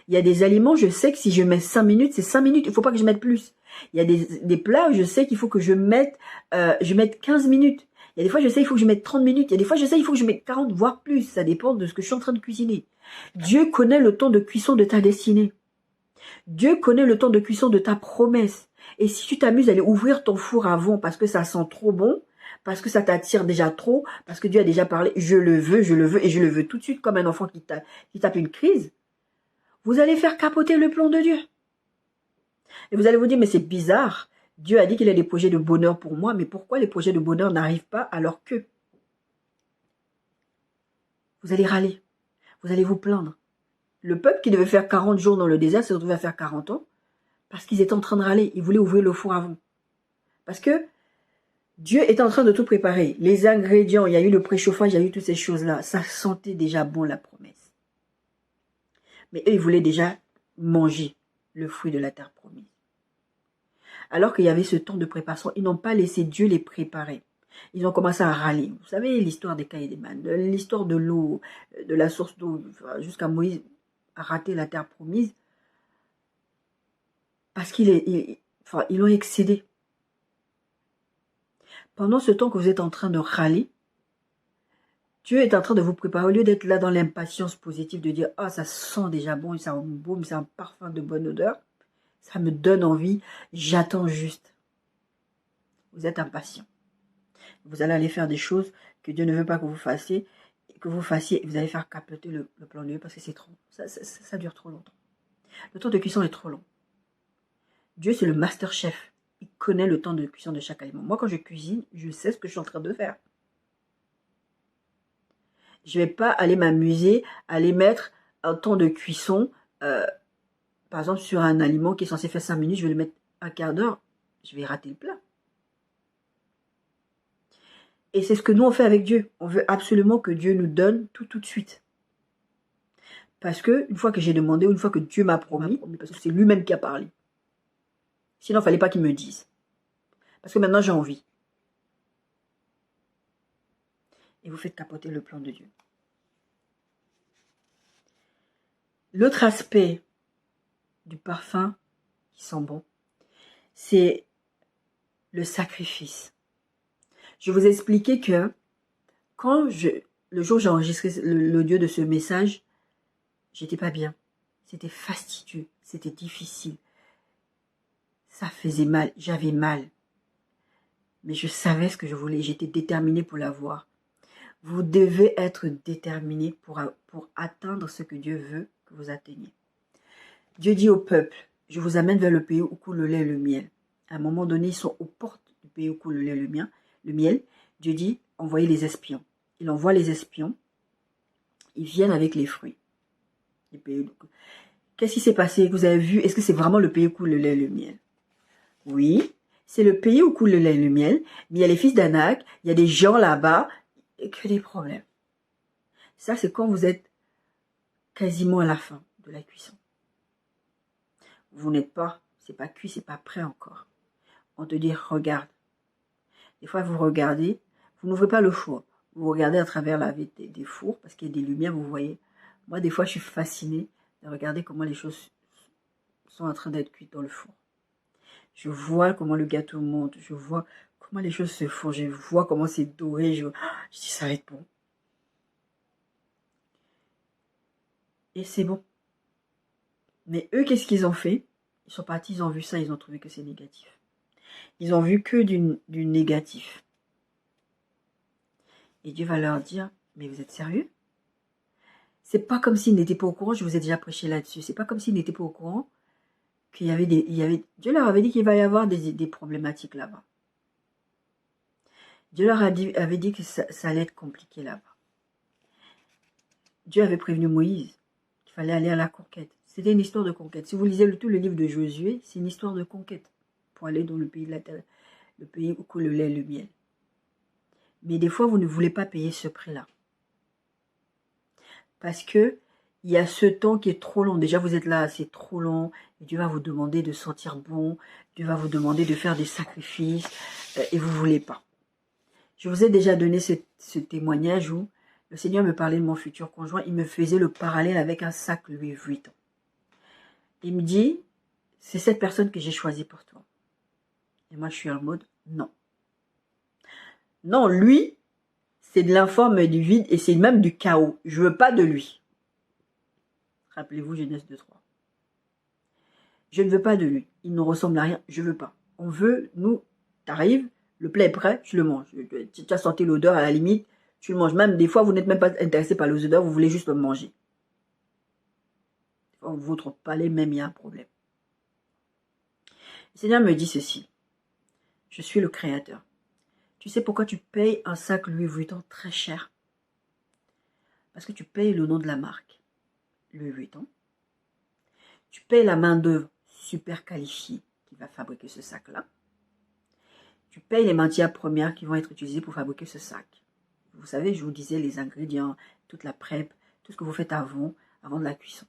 Il y a des aliments, je sais que si je mets 5 minutes, c'est 5 minutes. Il ne faut pas que je mette plus. Il y a des plats, je sais qu'il faut que je mette 15 minutes. Il y a des fois, je sais qu'il faut que je mette 30 minutes. Il y a des fois, je sais qu'il faut que je mette 40, voire plus. Ça dépend de ce que je suis en train de cuisiner. Dieu connaît le temps de cuisson de ta destinée. Dieu connaît le temps de cuisson de ta promesse. Et si tu t'amuses à aller ouvrir ton four avant parce que ça sent trop bon, parce que ça t'attire déjà trop, parce que Dieu a déjà parlé, je le veux, et je le veux tout de suite, comme un enfant qui tape une crise, vous allez faire capoter le plan de Dieu. Et vous allez vous dire, mais c'est bizarre. Dieu a dit qu'il a des projets de bonheur pour moi, mais pourquoi les projets de bonheur n'arrivent pas alors que? Vous allez râler. Vous allez vous plaindre. Le peuple qui devait faire 40 jours dans le désert s'est retrouvé à faire 40 ans parce qu'ils étaient en train de râler. Ils voulaient ouvrir le four avant. Parce que Dieu est en train de tout préparer. Les ingrédients, il y a eu le préchauffage, il y a eu toutes ces choses-là. Ça sentait déjà bon la promesse. Mais eux, ils voulaient déjà manger le fruit de la terre promise. Alors qu'il y avait ce temps de préparation, ils n'ont pas laissé Dieu les préparer. Ils ont commencé à râler. Vous savez, l'histoire des Caïds et des Man, l'histoire de l'eau, de la source d'eau, jusqu'à Moïse a raté la terre promise. Parce ils l'ont excédé. Pendant ce temps que vous êtes en train de râler, Dieu est en train de vous préparer. Au lieu d'être là dans l'impatience positive, de dire « Ah, ça sent déjà bon, ça baume, c'est un parfum de bonne odeur. Ça me donne envie, j'attends juste. » Vous êtes impatient. Vous allez aller faire des choses que Dieu ne veut pas que vous fassiez, et vous allez faire capoter le plan de Dieu parce que c'est trop. Ça dure trop longtemps. Le temps de cuisson est trop long. Dieu, c'est le master chef. Il connaît le temps de cuisson de chaque aliment. Moi, quand je cuisine, je sais ce que je suis en train de faire. Je ne vais pas aller m'amuser, aller mettre un temps de cuisson, par exemple, sur un aliment qui est censé faire 5 minutes, je vais le mettre un quart d'heure, je vais rater le plat. Et c'est ce que nous, on fait avec Dieu. On veut absolument que Dieu nous donne tout de suite. Parce que, une fois que j'ai demandé, une fois que Dieu m'a promis, parce que c'est lui-même qui a parlé. Sinon, il ne fallait pas qu'il me dise. Parce que maintenant, j'ai envie. Et vous faites capoter le plan de Dieu. L'autre aspect du parfum qui sent bon, c'est le sacrifice. Je vous ai expliqué que le jour où j'ai enregistré l'audio de ce message, j'étais pas bien. C'était fastidieux, c'était difficile. Ça faisait mal, j'avais mal. Mais je savais ce que je voulais, j'étais déterminée pour l'avoir. Vous devez être déterminé pour atteindre ce que Dieu veut que vous atteigniez. Dieu dit au peuple, je vous amène vers le pays où coule le lait et le miel. À un moment donné, ils sont aux portes du pays où coule le lait et le miel. Dieu dit, envoyez les espions. Il envoie les espions. Ils viennent avec les fruits. Qu'est-ce qui s'est passé? Vous avez vu, est-ce que c'est vraiment le pays où coule le lait et le miel? Oui, c'est le pays où coule le lait et le miel, mais il y a les fils d'Anak, il y a des gens là-bas, et que des problèmes. Ça, c'est quand vous êtes quasiment à la fin de la cuisson. Vous n'êtes pas, c'est pas cuit, c'est pas prêt encore. On te dit, regarde. Des fois, vous regardez, vous n'ouvrez pas le four. Vous regardez à travers la vitre des fours, parce qu'il y a des lumières, vous voyez. Moi, des fois, je suis fascinée de regarder comment les choses sont en train d'être cuites dans le four. Je vois comment le gâteau monte, je vois comment les choses se font, je vois comment c'est doré, je dis, ça va être bon. Et c'est bon. Mais eux, qu'est-ce qu'ils ont fait? Ils sont partis, ils ont vu ça, ils ont trouvé que c'est négatif. Ils ont vu que du négatif. Et Dieu va leur dire, mais vous êtes sérieux? C'est pas comme s'ils n'étaient pas au courant, je vous ai déjà prêché là-dessus, c'est pas comme s'ils n'étaient pas au courant qu'il y avait Dieu leur avait dit qu'il va y avoir des problématiques là-bas. Dieu leur avait dit que ça allait être compliqué là-bas. Dieu avait prévenu Moïse qu'il fallait aller à la conquête. C'était une histoire de conquête. Si vous lisez tout le livre de Josué, c'est une histoire de conquête pour aller dans le pays de la terre, le pays où coule le lait et le miel. Mais des fois, vous ne voulez pas payer ce prix-là. Parce que il y a ce temps qui est trop long. Déjà, vous êtes là, c'est trop long. Et Dieu va vous demander de sentir bon. Dieu va vous demander de faire des sacrifices. Et vous ne voulez pas. Je vous ai déjà donné ce témoignage où le Seigneur me parlait de mon futur conjoint. Il me faisait le parallèle avec un sac Louis Vuitton. Il me dit, c'est cette personne que j'ai choisie pour toi. Et moi, je suis en mode, non. Non, lui, c'est de l'informe et du vide et c'est même du chaos. Je veux pas de lui. Rappelez-vous Genèse 2.3. Je ne veux pas de lui. Il ne ressemble à rien. Je veux pas. On veut, nous, t'arrives, le plat est prêt, tu le manges. Tu as senti l'odeur à la limite, tu le manges. Même des fois, vous n'êtes même pas intéressé par les odeurs, vous voulez juste le manger. Votre palais même, il y a un problème. Le Seigneur me dit ceci. Je suis le Créateur. Tu sais pourquoi tu payes un sac Louis Vuitton très cher? Parce que tu payes le nom de la marque. Louis Vuitton. Tu payes la main-d'œuvre super qualifiée qui va fabriquer ce sac-là. Tu payes les matières premières qui vont être utilisées pour fabriquer ce sac. Vous savez, je vous disais les ingrédients, toute la prep, tout ce que vous faites avant de la cuisson.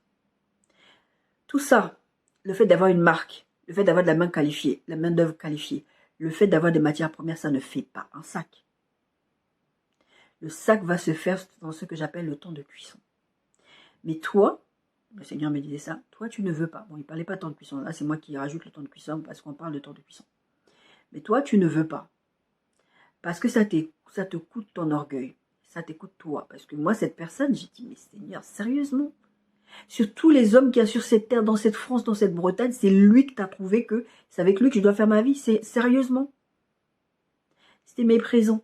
Tout ça, le fait d'avoir une marque, le fait d'avoir de la main qualifiée, la main-d'œuvre qualifiée, le fait d'avoir des matières premières, ça ne fait pas un sac. Le sac va se faire dans ce que j'appelle le temps de cuisson. Mais toi, le Seigneur me disait ça, toi tu ne veux pas. Bon, il ne parlait pas de temps de cuisson, là c'est moi qui rajoute le temps de cuisson parce qu'on parle de temps de cuisson. Mais toi tu ne veux pas. Parce que ça te coûte ton orgueil. Ça t'écoute toi. Parce que moi, cette personne, j'ai dit, mais Seigneur, sérieusement? Sur tous les hommes qu'il y a sur cette terre, dans cette France, dans cette Bretagne, c'est lui que tu as trouvé que c'est avec lui que je dois faire ma vie. C'est sérieusement. C'était méprisant.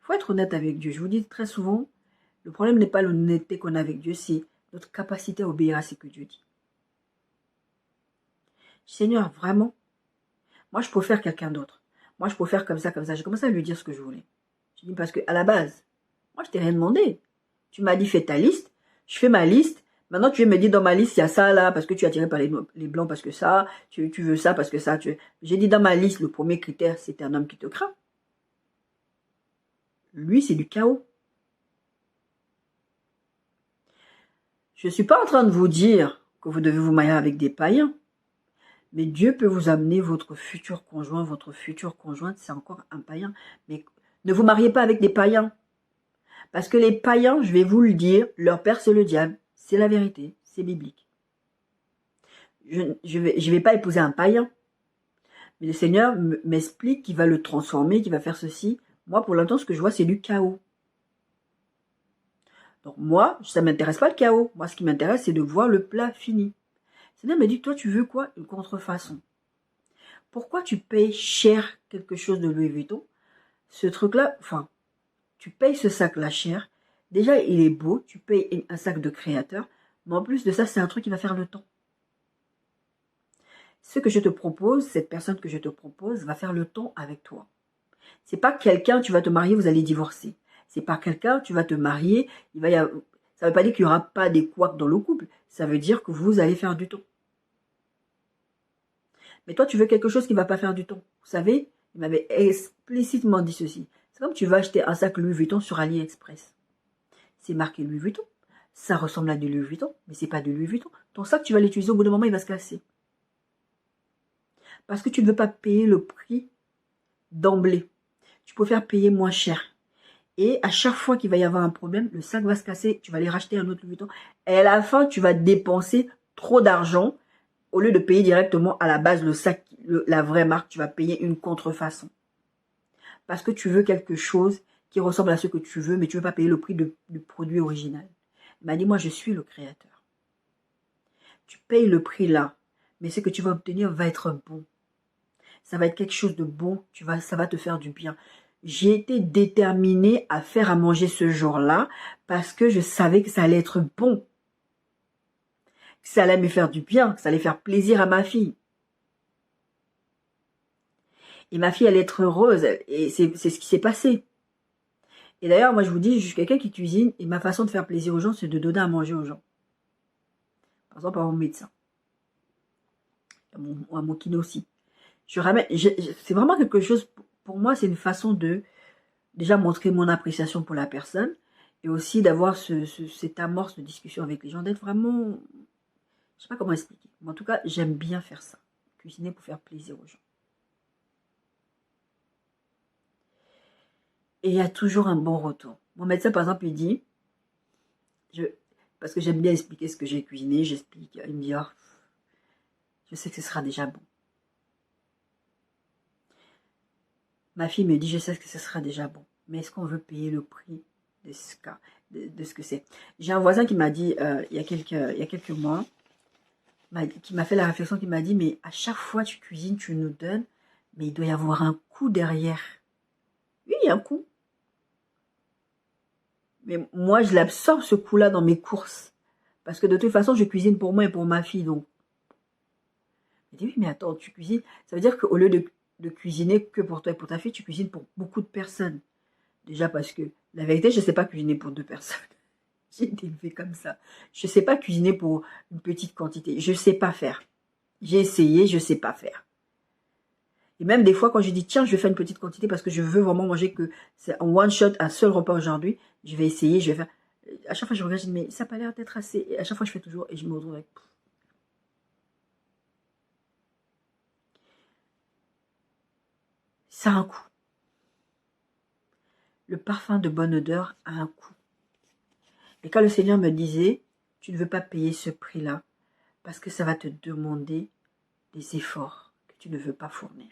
Il faut être honnête avec Dieu. Je vous dis très souvent, le problème n'est pas l'honnêteté qu'on a avec Dieu, c'est notre capacité à obéir à ce que Dieu dit. Seigneur, vraiment, moi je préfère quelqu'un d'autre. Moi je préfère comme ça, comme ça. J'ai commencé à lui dire ce que je voulais. Je dis parce qu'à la base, moi je t'ai rien demandé. Tu m'as dit fais ta liste, je fais ma liste. Maintenant tu veux me dire dans ma liste il y a ça là parce que tu es attiré par les blancs parce que ça, tu veux ça parce que ça. J'ai dit dans ma liste le premier critère c'est un homme qui te craint. Lui c'est du chaos. Je ne suis pas en train de vous dire que vous devez vous marier avec des païens. Mais Dieu peut vous amener votre futur conjoint, votre future conjointe, c'est encore un païen. Mais ne vous mariez pas avec des païens. Parce que les païens, je vais vous le dire, leur père c'est le diable. C'est la vérité, c'est biblique. Je vais pas épouser un païen. Mais le Seigneur m'explique qu'il va le transformer, qu'il va faire ceci. Moi, pour l'instant, ce que je vois, c'est du chaos. Donc moi, ça ne m'intéresse pas le chaos. Moi, ce qui m'intéresse, c'est de voir le plat fini. Le Seigneur m'a dit, toi, tu veux quoi? Une contrefaçon. Pourquoi tu payes cher quelque chose de Louis Vuitton? Ce truc-là, enfin, tu payes ce sac-là cher. Déjà, il est beau, tu payes un sac de créateur, mais en plus de ça, c'est un truc qui va faire le temps. Ce que je te propose, cette personne que je te propose, va faire le temps avec toi. C'est pas quelqu'un, tu vas te marier, vous allez divorcer. C'est pas quelqu'un, tu vas te marier, il va y avoir... Ça veut pas dire qu'il y aura pas des couacs dans le couple. Ça veut dire que vous allez faire du temps. Mais toi, tu veux quelque chose qui ne va pas faire du temps. Vous savez, il m'avait explicitement dit ceci. C'est comme tu vas acheter un sac Louis Vuitton sur AliExpress. C'est marqué Louis Vuitton. Ça ressemble à du Louis Vuitton, mais c'est pas du Louis Vuitton. Ton sac, tu vas l'utiliser, au bout d'un moment, il va se casser. Parce que tu ne veux pas payer le prix d'emblée. Tu peux faire payer moins cher. Et à chaque fois qu'il va y avoir un problème, le sac va se casser, tu vas aller racheter un autre Louis Vuitton. Et à la fin, tu vas dépenser trop d'argent. Au lieu de payer directement à la base le sac, la vraie marque, tu vas payer une contrefaçon. Parce que tu veux quelque chose qui ressemble à ce que tu veux, mais tu ne veux pas payer le prix du produit original. Il m'a dit, moi, je suis le créateur. Tu payes le prix là, mais ce que tu vas obtenir va être bon. Ça va être quelque chose de bon, ça va te faire du bien. J'ai été déterminée à faire à manger ce jour-là parce que je savais que ça allait être bon. Que ça allait me faire du bien, que ça allait faire plaisir à ma fille. Et ma fille allait être heureuse. Et c'est ce qui s'est passé. Et d'ailleurs, moi je vous dis, je suis quelqu'un qui cuisine et ma façon de faire plaisir aux gens, c'est de donner à manger aux gens. Par exemple, à mon médecin. À mon kiné aussi. C'est vraiment quelque chose, pour moi, c'est une façon de déjà montrer mon appréciation pour la personne et aussi d'avoir cette amorce de discussion avec les gens, d'être vraiment, je sais pas comment expliquer, mais en tout cas, j'aime bien faire ça, cuisiner pour faire plaisir aux gens. Et il y a toujours un bon retour. Mon médecin, par exemple, il dit, parce que j'aime bien expliquer ce que j'ai cuisiné, j'explique, il me dit, oh, je sais que ce sera déjà bon. Ma fille me dit, je sais que ce sera déjà bon, mais est-ce qu'on veut payer le prix de ce que c'est? J'ai un voisin qui m'a dit, il y a quelques mois, qui m'a fait la réflexion, qui m'a dit, mais à chaque fois tu cuisines, tu nous donnes, mais il doit y avoir un coût derrière. Oui, il y a un coût. Mais moi, je l'absorbe ce coût-là dans mes courses. Parce que de toute façon, je cuisine pour moi et pour ma fille, donc. Je dis, oui, mais attends, tu cuisines. Ça veut dire qu'au lieu de cuisiner que pour toi et pour ta fille, tu cuisines pour beaucoup de personnes. Déjà parce que, la vérité, je ne sais pas cuisiner pour 2 personnes. J'ai été élevée comme ça. Je ne sais pas cuisiner pour une petite quantité. Je ne sais pas faire. J'ai essayé, je ne sais pas faire. Et même des fois, quand je dis, tiens, je vais faire une petite quantité parce que je veux vraiment manger que c'est en one shot, un seul repas aujourd'hui, je vais essayer, je vais faire. À chaque fois, je regarde, je dis, mais ça n'a pas l'air d'être assez. Et à chaque fois, je fais toujours et je me retrouve avec. Ça a un coût. Le parfum de bonne odeur a un coût. Et quand le Seigneur me disait, tu ne veux pas payer ce prix-là parce que ça va te demander des efforts que tu ne veux pas fournir.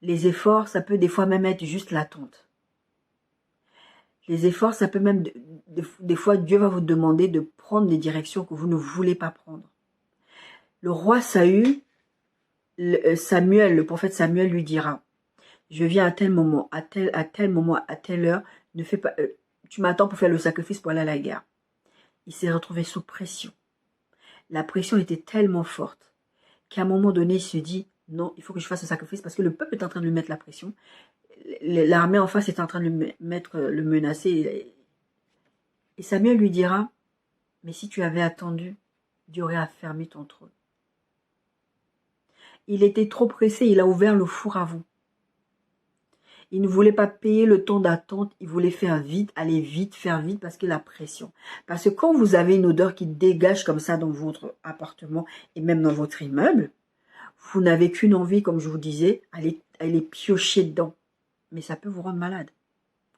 Les efforts, ça peut des fois même être juste l'attente. Les efforts, ça peut même, des fois, Dieu va vous demander de prendre des directions que vous ne voulez pas prendre. Le roi Saül, le prophète Samuel lui dira, je viens à tel moment, à tel moment, à telle heure, ne fais pas, tu m'attends pour faire le sacrifice pour aller à la guerre. Il s'est retrouvé sous pression. La pression était tellement forte qu'à un moment donné, il se dit, non, il faut que je fasse un sacrifice parce que le peuple est en train de lui mettre la pression. L'armée en face est en train de le menacer. Et Samuel lui dira, mais si tu avais attendu, Dieu aurait affermi ton trône. Il était trop pressé, il a ouvert le four à vous. Il ne voulait pas payer le temps d'attente, il voulait faire vite, aller vite, faire vite parce que la pression. Parce que quand vous avez une odeur qui dégage comme ça dans votre appartement et même dans votre immeuble, vous n'avez qu'une envie, comme je vous disais, aller piocher dedans. Mais ça peut vous rendre malade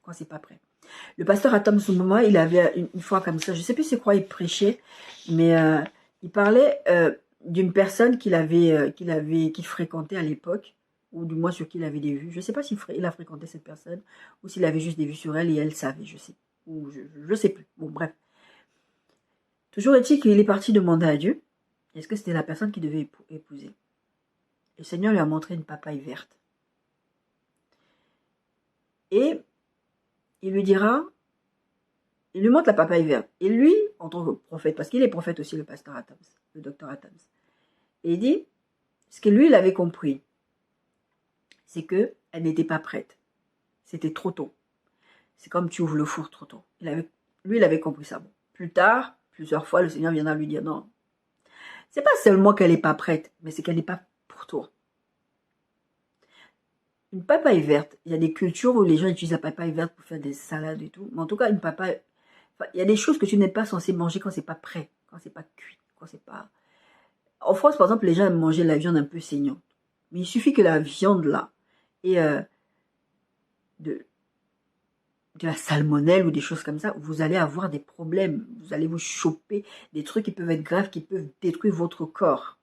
quand c'est pas prêt. Le pasteur Atom Soumoma, il avait une fois comme ça, je ne sais plus c'est quoi il prêchait, mais il parlait d'une personne qu'il fréquentait à l'époque, ou du moins sur qui il avait des vues. Je ne sais pas s'il a fréquenté cette personne, ou s'il avait juste des vues sur elle et elle savait, je sais. Ou je sais plus. Bon, bref. Toujours est-il qu'il est parti demander à Dieu, est-ce que c'était la personne qu'il devait épouser. Le Seigneur lui a montré une papaye verte. Et il lui dira, il lui montre la papaye verte. Et lui, en tant que prophète, parce qu'il est prophète aussi, le pasteur Adams, le docteur Adams, et il dit, ce que lui, il avait compris, c'est qu'elle n'était pas prête. C'était trop tôt. C'est comme tu ouvres le four trop tôt. Lui, il avait compris ça. Bon. Plus tard, plusieurs fois, le Seigneur viendra lui dire, non, c'est pas seulement qu'elle n'est pas prête, mais c'est qu'elle n'est pas pour toi. Une papaye verte, il y a des cultures où les gens utilisent la papaye verte pour faire des salades et tout. Mais en tout cas, une papaye, il y a des choses que tu n'es pas censé manger quand c'est pas prêt, quand c'est pas cuit, quand c'est pas... En France, par exemple, les gens aiment manger la viande un peu saignante. Mais il suffit que la viande, là, ait de la salmonelle ou des choses comme ça, vous allez avoir des problèmes. Vous allez vous choper des trucs qui peuvent être graves, qui peuvent détruire votre corps.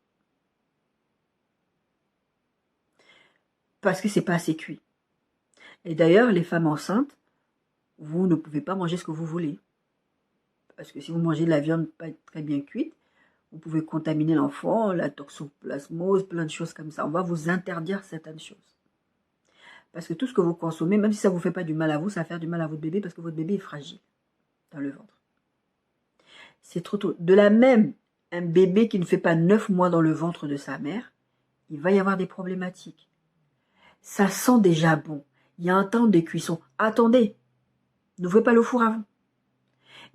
Parce que c'est pas assez cuit. Et d'ailleurs, les femmes enceintes, vous ne pouvez pas manger ce que vous voulez. Parce que si vous mangez de la viande pas très bien cuite, vous pouvez contaminer l'enfant, la toxoplasmose, plein de choses comme ça. On va vous interdire certaines choses. Parce que tout ce que vous consommez, même si ça ne vous fait pas du mal à vous, ça va faire du mal à votre bébé parce que votre bébé est fragile dans le ventre. C'est trop tôt. De la même, un bébé qui ne fait pas 9 mois dans le ventre de sa mère, il va y avoir des problématiques. Ça sent déjà bon. Il y a un temps de cuisson. Attendez, n'ouvrez pas le four avant.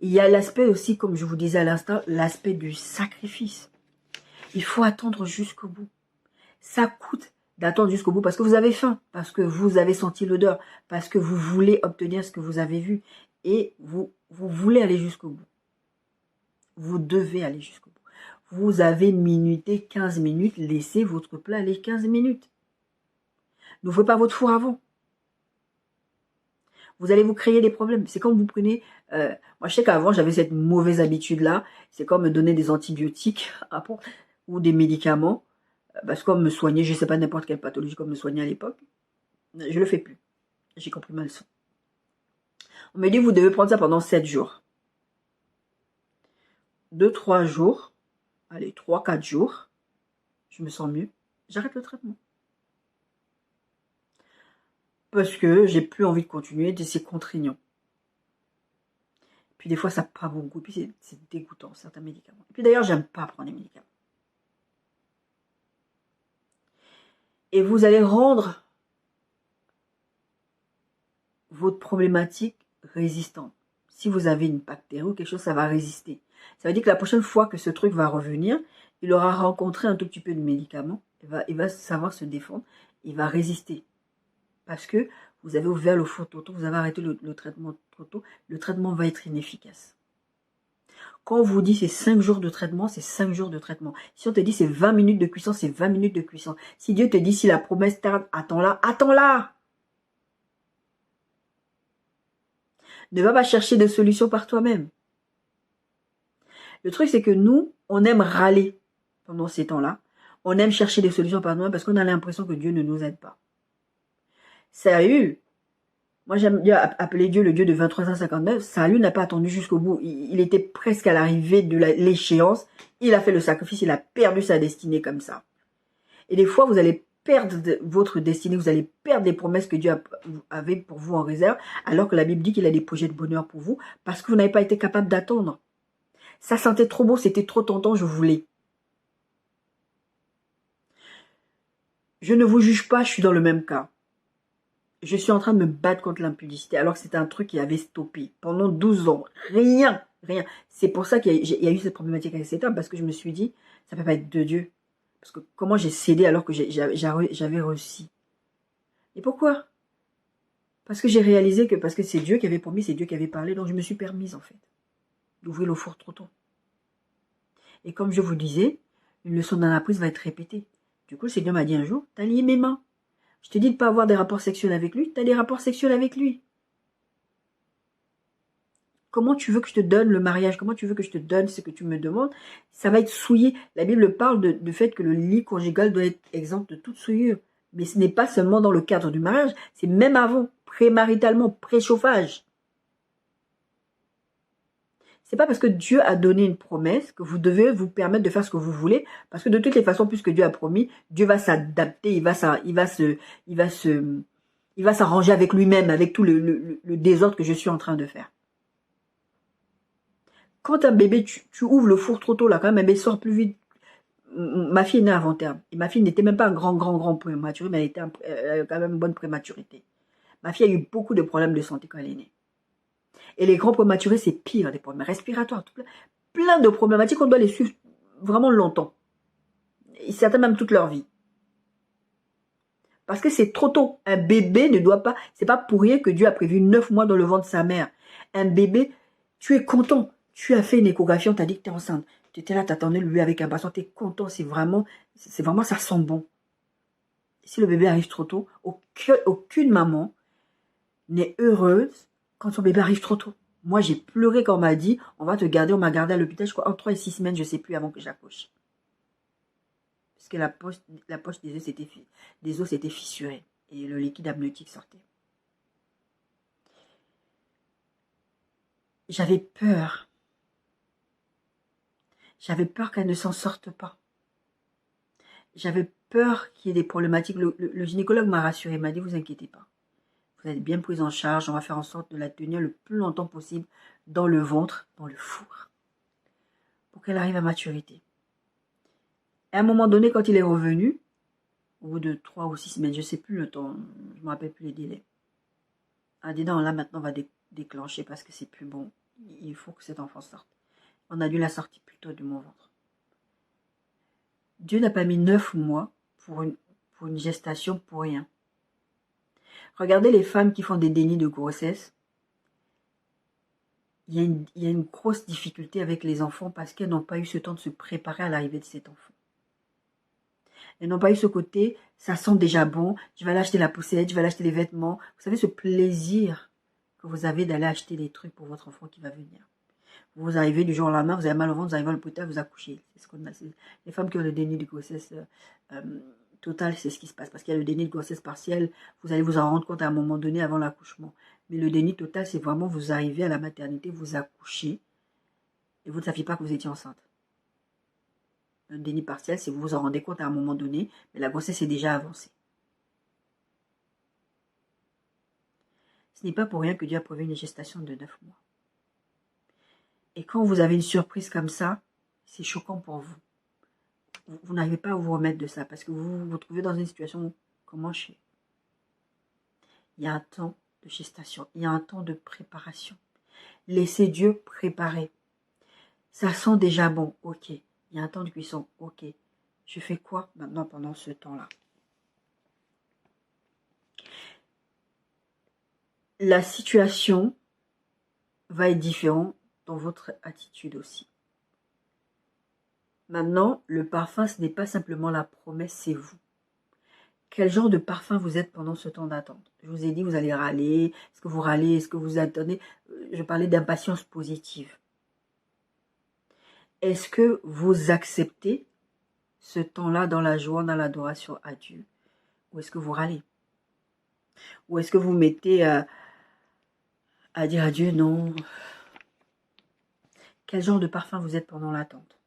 Il y a l'aspect aussi, comme je vous disais à l'instant, l'aspect du sacrifice. Il faut attendre jusqu'au bout. Ça coûte d'attendre jusqu'au bout parce que vous avez faim, parce que vous avez senti l'odeur, parce que vous voulez obtenir ce que vous avez vu et vous voulez aller jusqu'au bout. Vous devez aller jusqu'au bout. Vous avez minuté 15 minutes, laissez votre plat aller 15 minutes. N'ouvrez pas votre four avant. Vous allez vous créer des problèmes. C'est comme vous prenez... moi, je sais qu'avant, j'avais cette mauvaise habitude-là. C'est comme me donner des antibiotiques ou des médicaments. Parce qu'on me soignait, je ne sais pas n'importe quelle pathologie qu'on me soignait à l'époque. Je ne le fais plus. J'ai compris ma leçon. On me dit, vous devez prendre ça pendant 7 jours. 2-3 jours. Allez, 3-4 jours. Je me sens mieux. J'arrête le traitement. Parce que j'ai plus envie de continuer, c'est contraignant. Puis des fois, ça n'a pas bon goût. Puis c'est dégoûtant, certains médicaments. Et puis d'ailleurs, j'aime pas prendre les médicaments. Et vous allez rendre votre problématique résistante. Si vous avez une bactérie ou quelque chose, ça va résister. Ça veut dire que la prochaine fois que ce truc va revenir, il aura rencontré un tout petit peu de médicaments. Il va savoir se défendre. Il va résister. Parce que vous avez ouvert le four trop tôt, vous avez arrêté le traitement trop tôt, le traitement va être inefficace. Quand on vous dit c'est 5 jours de traitement, c'est 5 jours de traitement. Si on te dit c'est 20 minutes de cuisson, c'est 20 minutes de cuisson. Si Dieu te dit si la promesse tarde, attends-la, attends-la. Ne va pas chercher de solution par toi-même. Le truc, c'est que nous, on aime râler pendant ces temps-là. On aime chercher des solutions par nous-mêmes parce qu'on a l'impression que Dieu ne nous aide pas. Saül, moi j'aime bien appeler Dieu le Dieu de 2359. Saül n'a pas attendu jusqu'au bout. Il était presque à l'arrivée de l'échéance. Il a fait le sacrifice, il a perdu sa destinée comme ça. Et des fois, vous allez perdre votre destinée, vous allez perdre des promesses que Dieu avait pour vous en réserve, alors que la Bible dit qu'il a des projets de bonheur pour vous, parce que vous n'avez pas été capable d'attendre. Ça sentait trop beau, c'était trop tentant, je voulais. Je ne vous juge pas, je suis dans le même cas. Je suis en train de me battre contre l'impudicité, alors que c'était un truc qui avait stoppé pendant 12 ans. Rien. C'est pour ça qu'il y a eu cette problématique avec cet homme, parce que je me suis dit, ça ne peut pas être de Dieu. Parce que comment j'ai cédé alors que j'avais réussi. Et pourquoi? Parce que j'ai réalisé que, parce que c'est Dieu qui avait promis, c'est Dieu qui avait parlé, donc je me suis permise en fait d'ouvrir le four trop tôt. Et comme je vous disais, une leçon dans la prise va être répétée. Du coup, le Seigneur m'a dit un jour, t'as lié mes mains. Je te dis de ne pas avoir des rapports sexuels avec lui, tu as des rapports sexuels avec lui. Comment tu veux que je te donne le mariage? Comment tu veux que je te donne ce que tu me demandes? Ça va être souillé. La Bible parle du fait que le lit conjugal doit être exempt de toute souillure. Mais ce n'est pas seulement dans le cadre du mariage, c'est même avant, prémaritalement, préchauffage. C'est pas parce que Dieu a donné une promesse que vous devez vous permettre de faire ce que vous voulez, parce que de toutes les façons, puisque Dieu a promis, Dieu va s'adapter, il va Il va s'arranger avec lui-même, avec tout le désordre que je suis en train de faire. Quand un bébé, tu ouvres le four trop tôt, là, quand même, un bébé sort plus vite. Ma fille est née avant terme. Et ma fille n'était même pas un grand prématuré, mais elle a quand même une bonne prématurité. Ma fille a eu beaucoup de problèmes de santé quand elle est née. Et les grands prématurés, c'est pire, des problèmes respiratoires, plein de problématiques, on doit les suivre vraiment longtemps. Et certains même toute leur vie. Parce que c'est trop tôt. Un bébé ne doit pas, c'est pas pour rien que Dieu a prévu 9 mois dans le ventre de sa mère. Un bébé, tu es content. Tu as fait une échographie, on t'a dit que tu es enceinte. Tu étais là, tu attendais le bébé avec impatience, tu es content, c'est vraiment, ça sent bon. Si le bébé arrive trop tôt, aucune maman n'est heureuse quand son bébé arrive trop tôt. Moi, j'ai pleuré quand on m'a dit, on va te garder, on m'a gardé à l'hôpital, je crois, entre 3 et 6 semaines, je ne sais plus, avant que j'accouche. Parce que la poche des os s'était fissurée et le liquide amniotique sortait. J'avais peur. J'avais peur qu'elle ne s'en sorte pas. J'avais peur qu'il y ait des problématiques. Le gynécologue m'a rassuré, il m'a dit, vous inquiétez pas. Vous êtes bien prise en charge, on va faire en sorte de la tenir le plus longtemps possible dans le ventre, dans le four, pour qu'elle arrive à maturité. Et à un moment donné, quand il est revenu, au bout de 3 ou 6 semaines, je ne sais plus le temps, je ne me rappelle plus les délais, a dit non, là maintenant on va déclencher parce que c'est plus bon. Il faut que cet enfant sorte. On a dû la sortir plutôt de mon ventre. Dieu n'a pas mis 9 mois pour une gestation pour rien. Regardez les femmes qui font des dénis de grossesse. Il y a une grosse difficulté avec les enfants parce qu'elles n'ont pas eu ce temps de se préparer à l'arrivée de cet enfant. Elles n'ont pas eu ce côté, ça sent déjà bon, je vais aller acheter la poussette, je vais aller acheter les vêtements. Vous savez, ce plaisir que vous avez d'aller acheter des trucs pour votre enfant qui va venir. Vous arrivez du jour au lendemain, vous avez mal au ventre, vous arrivez à l'hôpital, vous accouchez. C'est ce qu'on a. Les femmes qui ont le déni de grossesse total, c'est ce qui se passe. Parce qu'il y a le déni de grossesse partielle, vous allez vous en rendre compte à un moment donné avant l'accouchement. Mais le déni total, c'est vraiment vous arrivez à la maternité, vous accouchez et vous ne saviez pas que vous étiez enceinte. Le déni partiel, c'est que vous vous en rendez compte à un moment donné, mais la grossesse est déjà avancée. Ce n'est pas pour rien que Dieu a prévu une gestation de 9 mois. Et quand vous avez une surprise comme ça, c'est choquant pour vous. Vous n'arrivez pas à vous remettre de ça parce que vous vous trouvez dans une situation où, comment je fais? Il y a un temps de gestation, il y a un temps de préparation. Laissez Dieu préparer. Ça sent déjà bon, ok. Il y a un temps de cuisson, ok. Je fais quoi maintenant pendant ce temps-là? La situation va être différente dans votre attitude aussi. Maintenant, le parfum, ce n'est pas simplement la promesse, c'est vous. Quel genre de parfum vous êtes pendant ce temps d'attente? Je vous ai dit, vous allez râler. Est-ce que vous râlez? Est-ce que vous attendez? Je parlais d'impatience positive. Est-ce que vous acceptez ce temps-là dans la joie, dans l'adoration à Dieu? Ou est-ce que vous râlez? Ou est-ce que vous mettez à dire à Dieu non? Quel genre de parfum vous êtes pendant l'attente?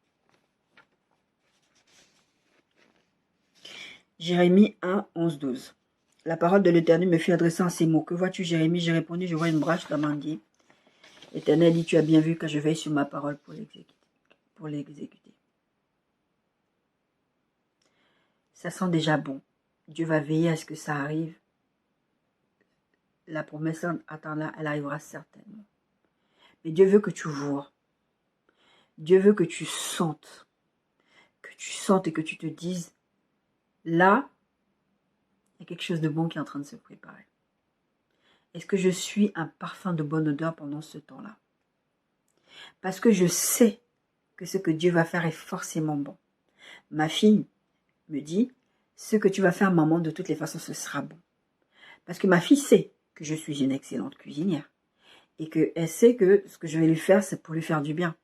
Jérémie 1, 11, 12. La parole de l'Éternel me fut adressée en ces mots. Que vois-tu, Jérémie? J'ai répondu, je vois une branche d'amandier. L'Éternel dit, tu as bien vu que je veille sur ma parole pour l'exécuter. Ça sent déjà bon. Dieu va veiller à ce que ça arrive. La promesse, attends-là, elle arrivera certainement. Mais Dieu veut que tu vois. Dieu veut que tu sentes. Que tu sentes et que tu te dises, là, il y a quelque chose de bon qui est en train de se préparer. Est-ce que je suis un parfum de bonne odeur pendant ce temps-là? Parce que je sais que ce que Dieu va faire est forcément bon. Ma fille me dit, ce que tu vas faire, maman, de toutes les façons, ce sera bon. Parce que ma fille sait que je suis une excellente cuisinière. Et qu'elle sait que ce que je vais lui faire, c'est pour lui faire du bien.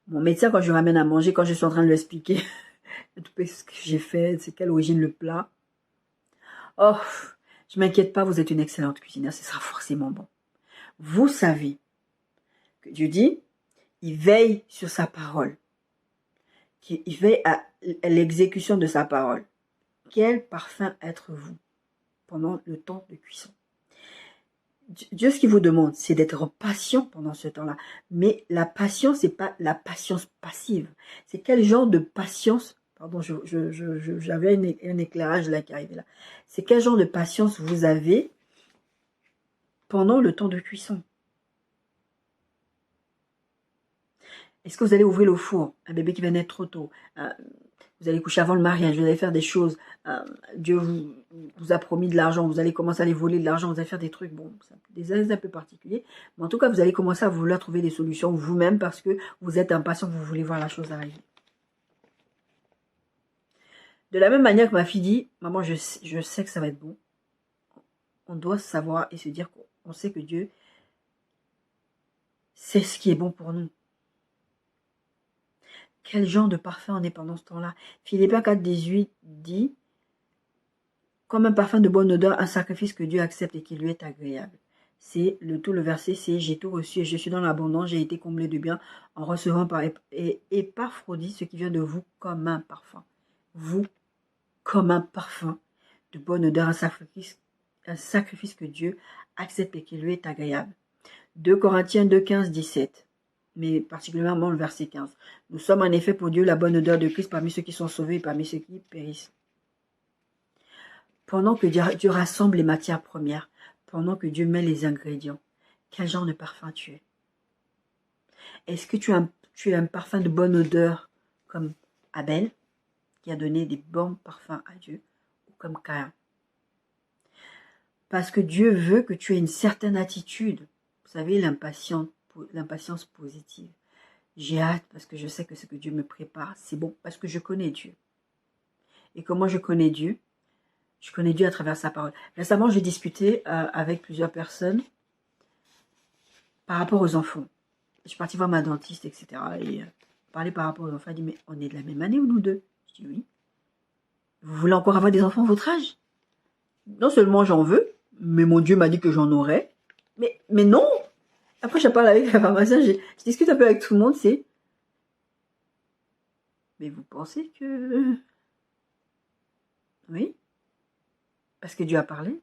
Mon médecin, quand je ramène à manger, quand je suis en train de lui expliquer ce que j'ai fait, c'est quelle origine le plat. Oh, je m'inquiète pas, vous êtes une excellente cuisinière, ce sera forcément bon. Vous savez que Dieu dit, il veille sur sa parole. Il veille à l'exécution de sa parole. Quel parfum êtes-vous? pendant le temps de cuisson. Dieu, ce qu'il vous demande, c'est d'être patient pendant ce temps-là. Mais la patience, c'est pas la patience passive. C'est quel genre de patience, pardon, j'avais un éclairage là qui arrivait là. C'est quel genre de patience vous avez pendant le temps de cuisson. Est-ce que vous allez ouvrir le four? Un bébé qui va naître trop tôt. Vous allez coucher avant le mariage, vous allez faire des choses. Dieu vous a promis de l'argent, vous allez commencer à aller voler de l'argent, vous allez faire des trucs, bon, des aides un peu particuliers. Mais en tout cas, vous allez commencer à vouloir trouver des solutions vous-même parce que vous êtes impatient, vous voulez voir la chose arriver. De la même manière que ma fille dit, maman, je sais que ça va être bon. On doit savoir et se dire qu'on sait que Dieu, c'est ce qui est bon pour nous. Quel genre de parfum on est pendant ce temps-là? Philippiens 4, 18 dit, comme un parfum de bonne odeur, un sacrifice que Dieu accepte et qui lui est agréable. C'est tout le verset, c'est j'ai tout reçu et je suis dans l'abondance, j'ai été comblé de bien en recevant par Épaphrodite ce qui vient de vous comme un parfum. Vous, comme un parfum de bonne odeur, un sacrifice que Dieu accepte et qui lui est agréable. 2 Corinthiens 2, 15, 17. Mais particulièrement le verset 15. Nous sommes en effet pour Dieu la bonne odeur de Christ parmi ceux qui sont sauvés et parmi ceux qui périssent. Pendant que Dieu rassemble les matières premières, pendant que Dieu met les ingrédients, quel genre de parfum tu es? Est-ce que tu as un parfum de bonne odeur comme Abel, qui a donné des bons parfums à Dieu, ou comme Caïn? Parce que Dieu veut que tu aies une certaine attitude. Vous savez, l'impatience positive. J'ai hâte parce que je sais que ce que Dieu me prépare, c'est bon, parce que je connais Dieu. Et comment je connais Dieu? Je connais Dieu à travers sa parole. Récemment, j'ai discuté avec plusieurs personnes par rapport aux enfants. Je suis partie voir ma dentiste, etc. Et parler par rapport aux enfants. Elle dit, mais on est de la même année ou nous deux? Je dis oui. Vous voulez encore avoir des enfants à votre âge? Non seulement j'en veux, mais mon Dieu m'a dit que j'en aurais. Mais non! Après, je parle avec la pharmacienne, je discute un peu avec tout le monde, c'est... Mais vous pensez que... Oui? Parce que Dieu a parlé.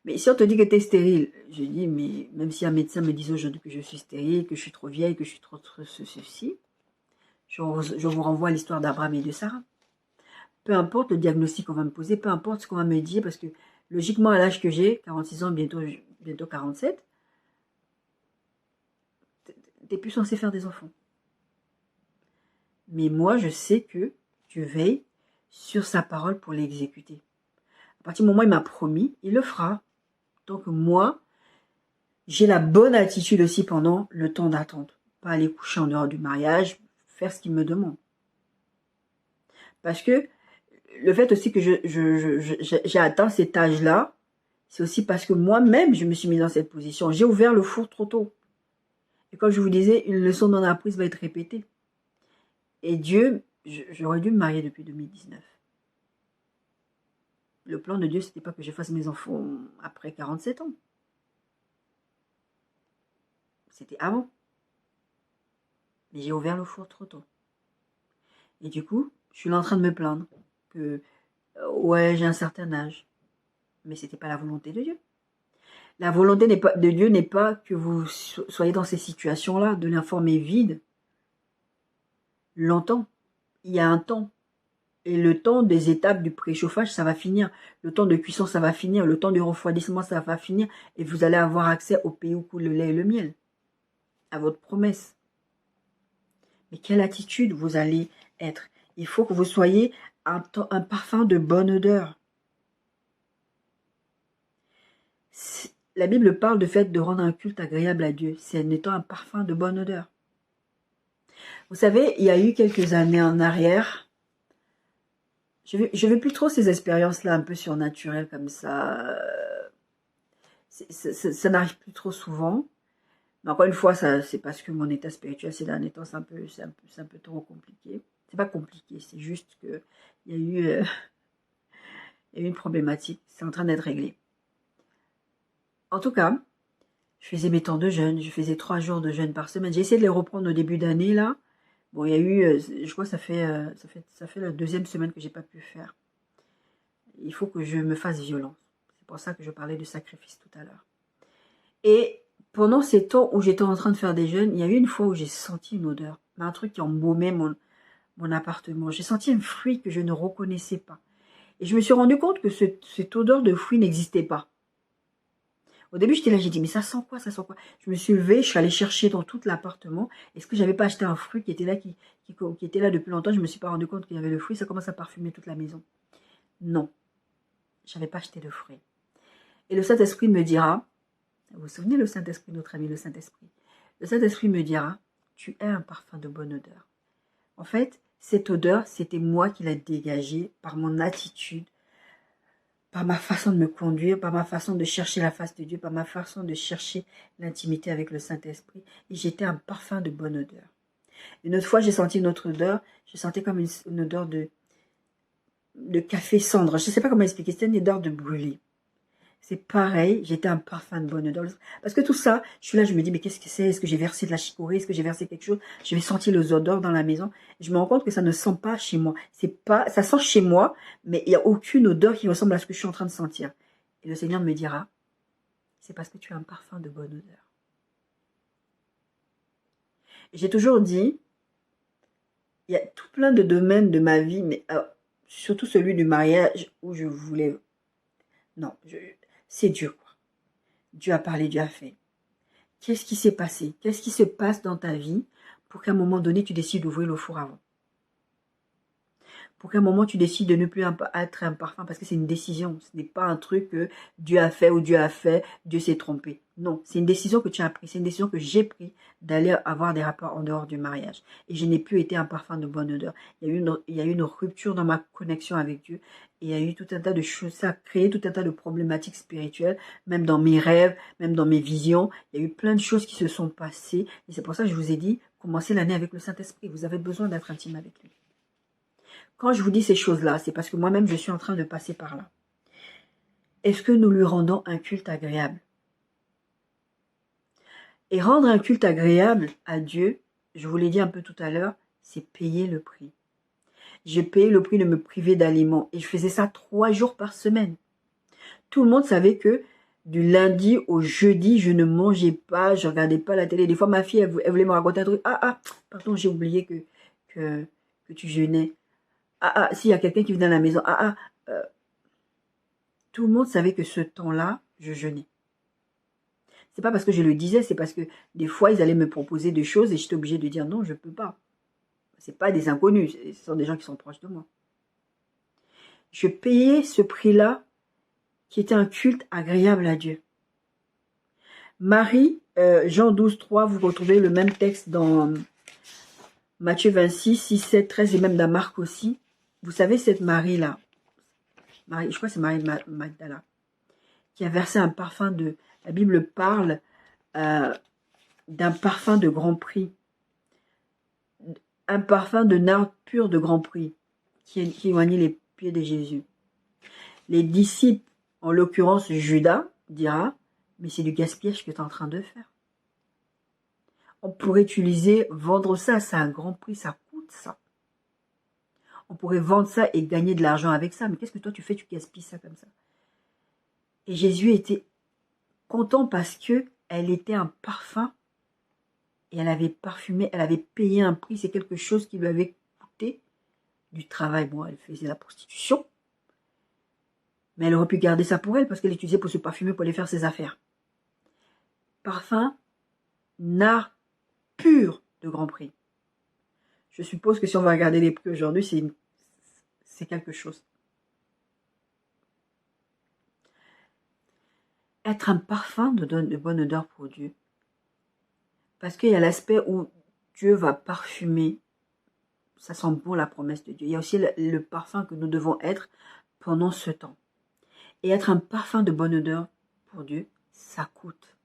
Mais si on te dit que tu es stérile, je dis, mais même si un médecin me dit aujourd'hui que je suis stérile, que je suis trop vieille, que je suis trop ceci, je vous renvoie à l'histoire d'Abraham et de Sarah. Peu importe le diagnostic qu'on va me poser, peu importe ce qu'on va me dire, parce que logiquement, à l'âge que j'ai, 46 ans, bientôt 47, t'es plus censé faire des enfants. Mais moi, je sais que Dieu veille sur sa parole pour l'exécuter. À partir du moment où il m'a promis, il le fera. Donc moi, j'ai la bonne attitude aussi pendant le temps d'attente. Pas aller coucher en dehors du mariage, faire ce qu'il me demande. Parce que le fait aussi que j'ai atteint cet âge-là, c'est aussi parce que moi-même, je me suis mis dans cette position. J'ai ouvert le four trop tôt. Et comme je vous disais, une leçon non apprise va être répétée. Et Dieu, j'aurais dû me marier depuis 2019. Le plan de Dieu, c'était pas que je fasse mes enfants après 47 ans. C'était avant. Mais j'ai ouvert le four trop tôt. Et du coup, je suis là en train de me plaindre que, ouais, j'ai un certain âge. Mais c'était pas la volonté de Dieu. La volonté de Dieu n'est pas que vous soyez dans ces situations-là, de l'informer vide. Longtemps. Il y a un temps. Et le temps des étapes du préchauffage, ça va finir. Le temps de cuisson, ça va finir. Le temps du refroidissement, ça va finir. Et vous allez avoir accès au pays où coule le lait et le miel. À votre promesse. Mais quelle attitude vous allez être? Il faut que vous soyez un parfum de bonne odeur. La Bible parle du fait de rendre un culte agréable à Dieu. C'est en étant un parfum de bonne odeur. Vous savez, il y a eu quelques années en arrière, je vais plus trop ces expériences-là un peu surnaturelles comme ça. Ça n'arrive plus trop souvent. Mais encore une fois, c'est parce que mon état spirituel ces derniers temps, c'est un peu trop compliqué. C'est pas compliqué, c'est juste que il y a eu une problématique. C'est en train d'être réglé. En tout cas, je faisais mes temps de jeûne. Je faisais 3 jours de jeûne par semaine. J'ai essayé de les reprendre au début d'année là. Bon, il y a eu, je crois que ça fait la 2e semaine que j'ai pas pu faire. Il faut que je me fasse violence. C'est pour ça que je parlais de sacrifice tout à l'heure. Et pendant ces temps où j'étais en train de faire des jeûnes, il y a eu une fois où j'ai senti une odeur, un truc qui embaumait mon appartement. J'ai senti un fruit que je ne reconnaissais pas. Et je me suis rendu compte que cette odeur de fruit n'existait pas. Au début, j'étais là, j'ai dit, mais ça sent quoi, ça sent quoi? Je me suis levée, je suis allée chercher dans tout l'appartement. Est-ce que j'avais pas acheté un fruit qui était là, qui était là depuis longtemps? Je me suis pas rendu compte qu'il y avait le fruit, ça commence à parfumer toute la maison. Non, j'avais pas acheté de fruit. Et le Saint-Esprit me dira, vous vous souvenez le Saint-Esprit, notre ami le Saint-Esprit? Le Saint-Esprit me dira, tu es un parfum de bonne odeur. En fait, cette odeur, c'était moi qui l'ai dégagée par mon attitude, par ma façon de me conduire, par ma façon de chercher la face de Dieu, par ma façon de chercher l'intimité avec le Saint-Esprit. Et j'étais un parfum de bonne odeur. Une autre fois, j'ai senti une autre odeur. Je sentais comme une odeur de café cendre. Je ne sais pas comment expliquer. C'était une odeur de brûlé. C'est pareil, j'étais un parfum de bonne odeur. Parce que tout ça, je suis là, je me dis, mais qu'est-ce que c'est? Est-ce que j'ai versé de la chicorée? Est-ce que j'ai versé quelque chose? Je vais sentir les odeurs dans la maison. Je me rends compte que ça ne sent pas chez moi. Ça sent chez moi, mais il n'y a aucune odeur qui ressemble à ce que je suis en train de sentir. Et le Seigneur me dira, c'est parce que tu as un parfum de bonne odeur. J'ai toujours dit, il y a tout plein de domaines de ma vie, mais surtout celui du mariage où je voulais... Non, c'est Dieu, quoi. Dieu a parlé, Dieu a fait. Qu'est-ce qui s'est passé? Qu'est-ce qui se passe dans ta vie pour qu'à un moment donné, tu décides d'ouvrir le four avant? Pour qu'à un moment, tu décides de ne plus être un parfum, parce que c'est une décision. Ce n'est pas un truc que Dieu a fait ou Dieu a fait, Dieu s'est trompé. Non, c'est une décision que tu as prise. C'est une décision que j'ai prise d'aller avoir des rapports en dehors du mariage. Et je n'ai plus été un parfum de bonne odeur. Il y a eu une rupture dans ma connexion avec Dieu. Et il y a eu tout un tas de choses. Ça a créé tout un tas de problématiques spirituelles, même dans mes rêves, même dans mes visions. Il y a eu plein de choses qui se sont passées. Et c'est pour ça que je vous ai dit, commencez l'année avec le Saint-Esprit. Vous avez besoin d'être intime avec lui. Quand je vous dis ces choses-là, c'est parce que moi-même, je suis en train de passer par là. Est-ce que nous lui rendons un culte agréable? Et rendre un culte agréable à Dieu, je vous l'ai dit un peu tout à l'heure, c'est payer le prix. J'ai payé le prix de me priver d'aliments. Et je faisais ça 3 jours par semaine. Tout le monde savait que du lundi au jeudi, je ne mangeais pas, je ne regardais pas la télé. Des fois, ma fille, elle voulait me raconter un truc. Pardon, j'ai oublié que tu jeûnais. S'il y a quelqu'un qui vient dans la maison, tout le monde savait que ce temps-là, je jeûnais. C'est pas parce que je le disais, c'est parce que des fois, ils allaient me proposer des choses et j'étais obligée de dire non, je peux pas. C'est pas des inconnus, ce sont des gens qui sont proches de moi. Je payais ce prix-là qui était un culte agréable à Dieu. Marie, Jean 12, 3, vous retrouvez le même texte dans Matthieu 26, 6, 7, 13 et même dans Marc aussi. Vous savez, cette Marie-là, je crois que c'est Marie Magdala, qui a versé un parfum de... La Bible parle d'un parfum de grand prix. Un parfum de nard pur de grand prix, qui éloignait les pieds de Jésus. Les disciples, en l'occurrence Judas, dira, mais c'est du gaspillage que tu es en train de faire. On pourrait utiliser, vendre ça, c'est un grand prix, ça coûte ça. On pourrait vendre ça et gagner de l'argent avec ça. Mais qu'est-ce que toi tu fais? Tu gaspilles ça comme ça. Et Jésus était content parce que elle était un parfum. Et elle avait parfumé, elle avait payé un prix. C'est quelque chose qui lui avait coûté du travail. Bon, elle faisait la prostitution. Mais elle aurait pu garder ça pour elle parce qu'elle l'utilisait pour se parfumer, pour aller faire ses affaires. Parfum, nard pur de grand prix. Je suppose que si on va regarder les prix aujourd'hui, c'est quelque chose. Être un parfum de bonne odeur pour Dieu. Parce qu'il y a l'aspect où Dieu va parfumer. Ça sent bon la promesse de Dieu. Il y a aussi le parfum que nous devons être pendant ce temps. Et être un parfum de bonne odeur pour Dieu, ça coûte.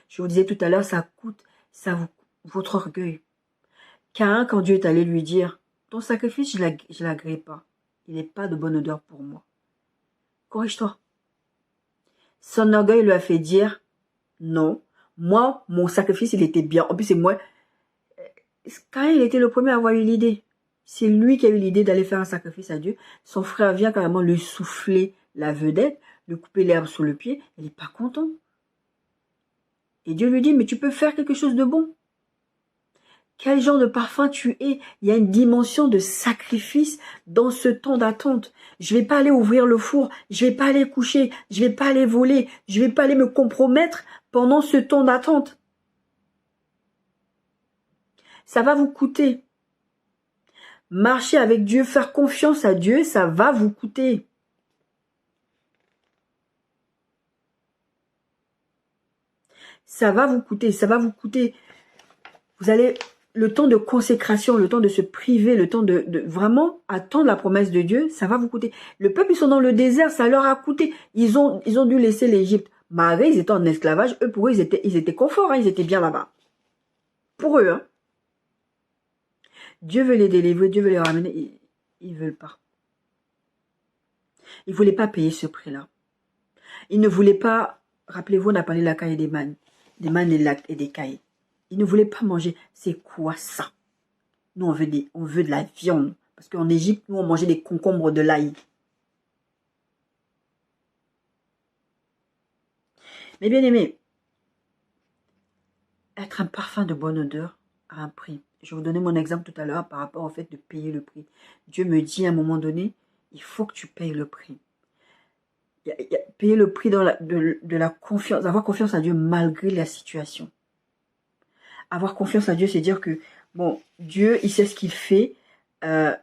Je vous disais tout à l'heure, ça coûte votre orgueil. Caïn, quand Dieu est allé lui dire, ton sacrifice, je ne l'agrée pas. Il n'est pas de bonne odeur pour moi. Corrige-toi. Son orgueil lui a fait dire, non, moi, mon sacrifice, il était bien. En plus, c'est moi. Caïn, il était le premier à avoir eu l'idée. C'est lui qui a eu l'idée d'aller faire un sacrifice à Dieu. Son frère vient carrément lui souffler la vedette. lui couper l'herbe sous le pied, elle n'est pas contente. Et Dieu lui dit, mais tu peux faire quelque chose de bon. Quel genre de parfum tu es? Il y a une dimension de sacrifice dans ce temps d'attente. Je vais pas aller ouvrir le four, je vais pas aller coucher, je vais pas aller voler, je vais pas aller me compromettre pendant ce temps d'attente. Ça va vous coûter. Marcher avec Dieu, faire confiance à Dieu, ça va vous coûter. Ça va vous coûter, ça va vous coûter. Vous allez, le temps de consécration, le temps de se priver, le temps de vraiment attendre la promesse de Dieu, ça va vous coûter. Le peuple, ils sont dans le désert, ça leur a coûté. Ils ont dû laisser l'Égypte. Malgré, ils étaient en esclavage, eux, pour eux, ils étaient confort, hein, ils étaient bien là-bas. Pour eux, hein. Dieu veut les délivrer, Dieu veut les ramener, ils ne veulent pas. Ils ne voulaient pas payer ce prix-là. Ils ne voulaient pas, rappelez-vous, on a parlé de la caille et des mannes et des cailles. Ils ne voulaient pas manger. C'est quoi ça? Nous, on veut de la viande. Parce qu'en Égypte, nous, on mangeait des concombres de l'ail. Mais bien aimé, être un parfum de bonne odeur a un prix. Je vais vous donner mon exemple tout à l'heure par rapport au fait de payer le prix. Dieu me dit à un moment donné, il faut que tu payes le prix. Payer le prix de la confiance, avoir confiance à Dieu malgré la situation. Avoir confiance à Dieu, c'est dire que, bon, Dieu, il sait ce qu'il fait. Je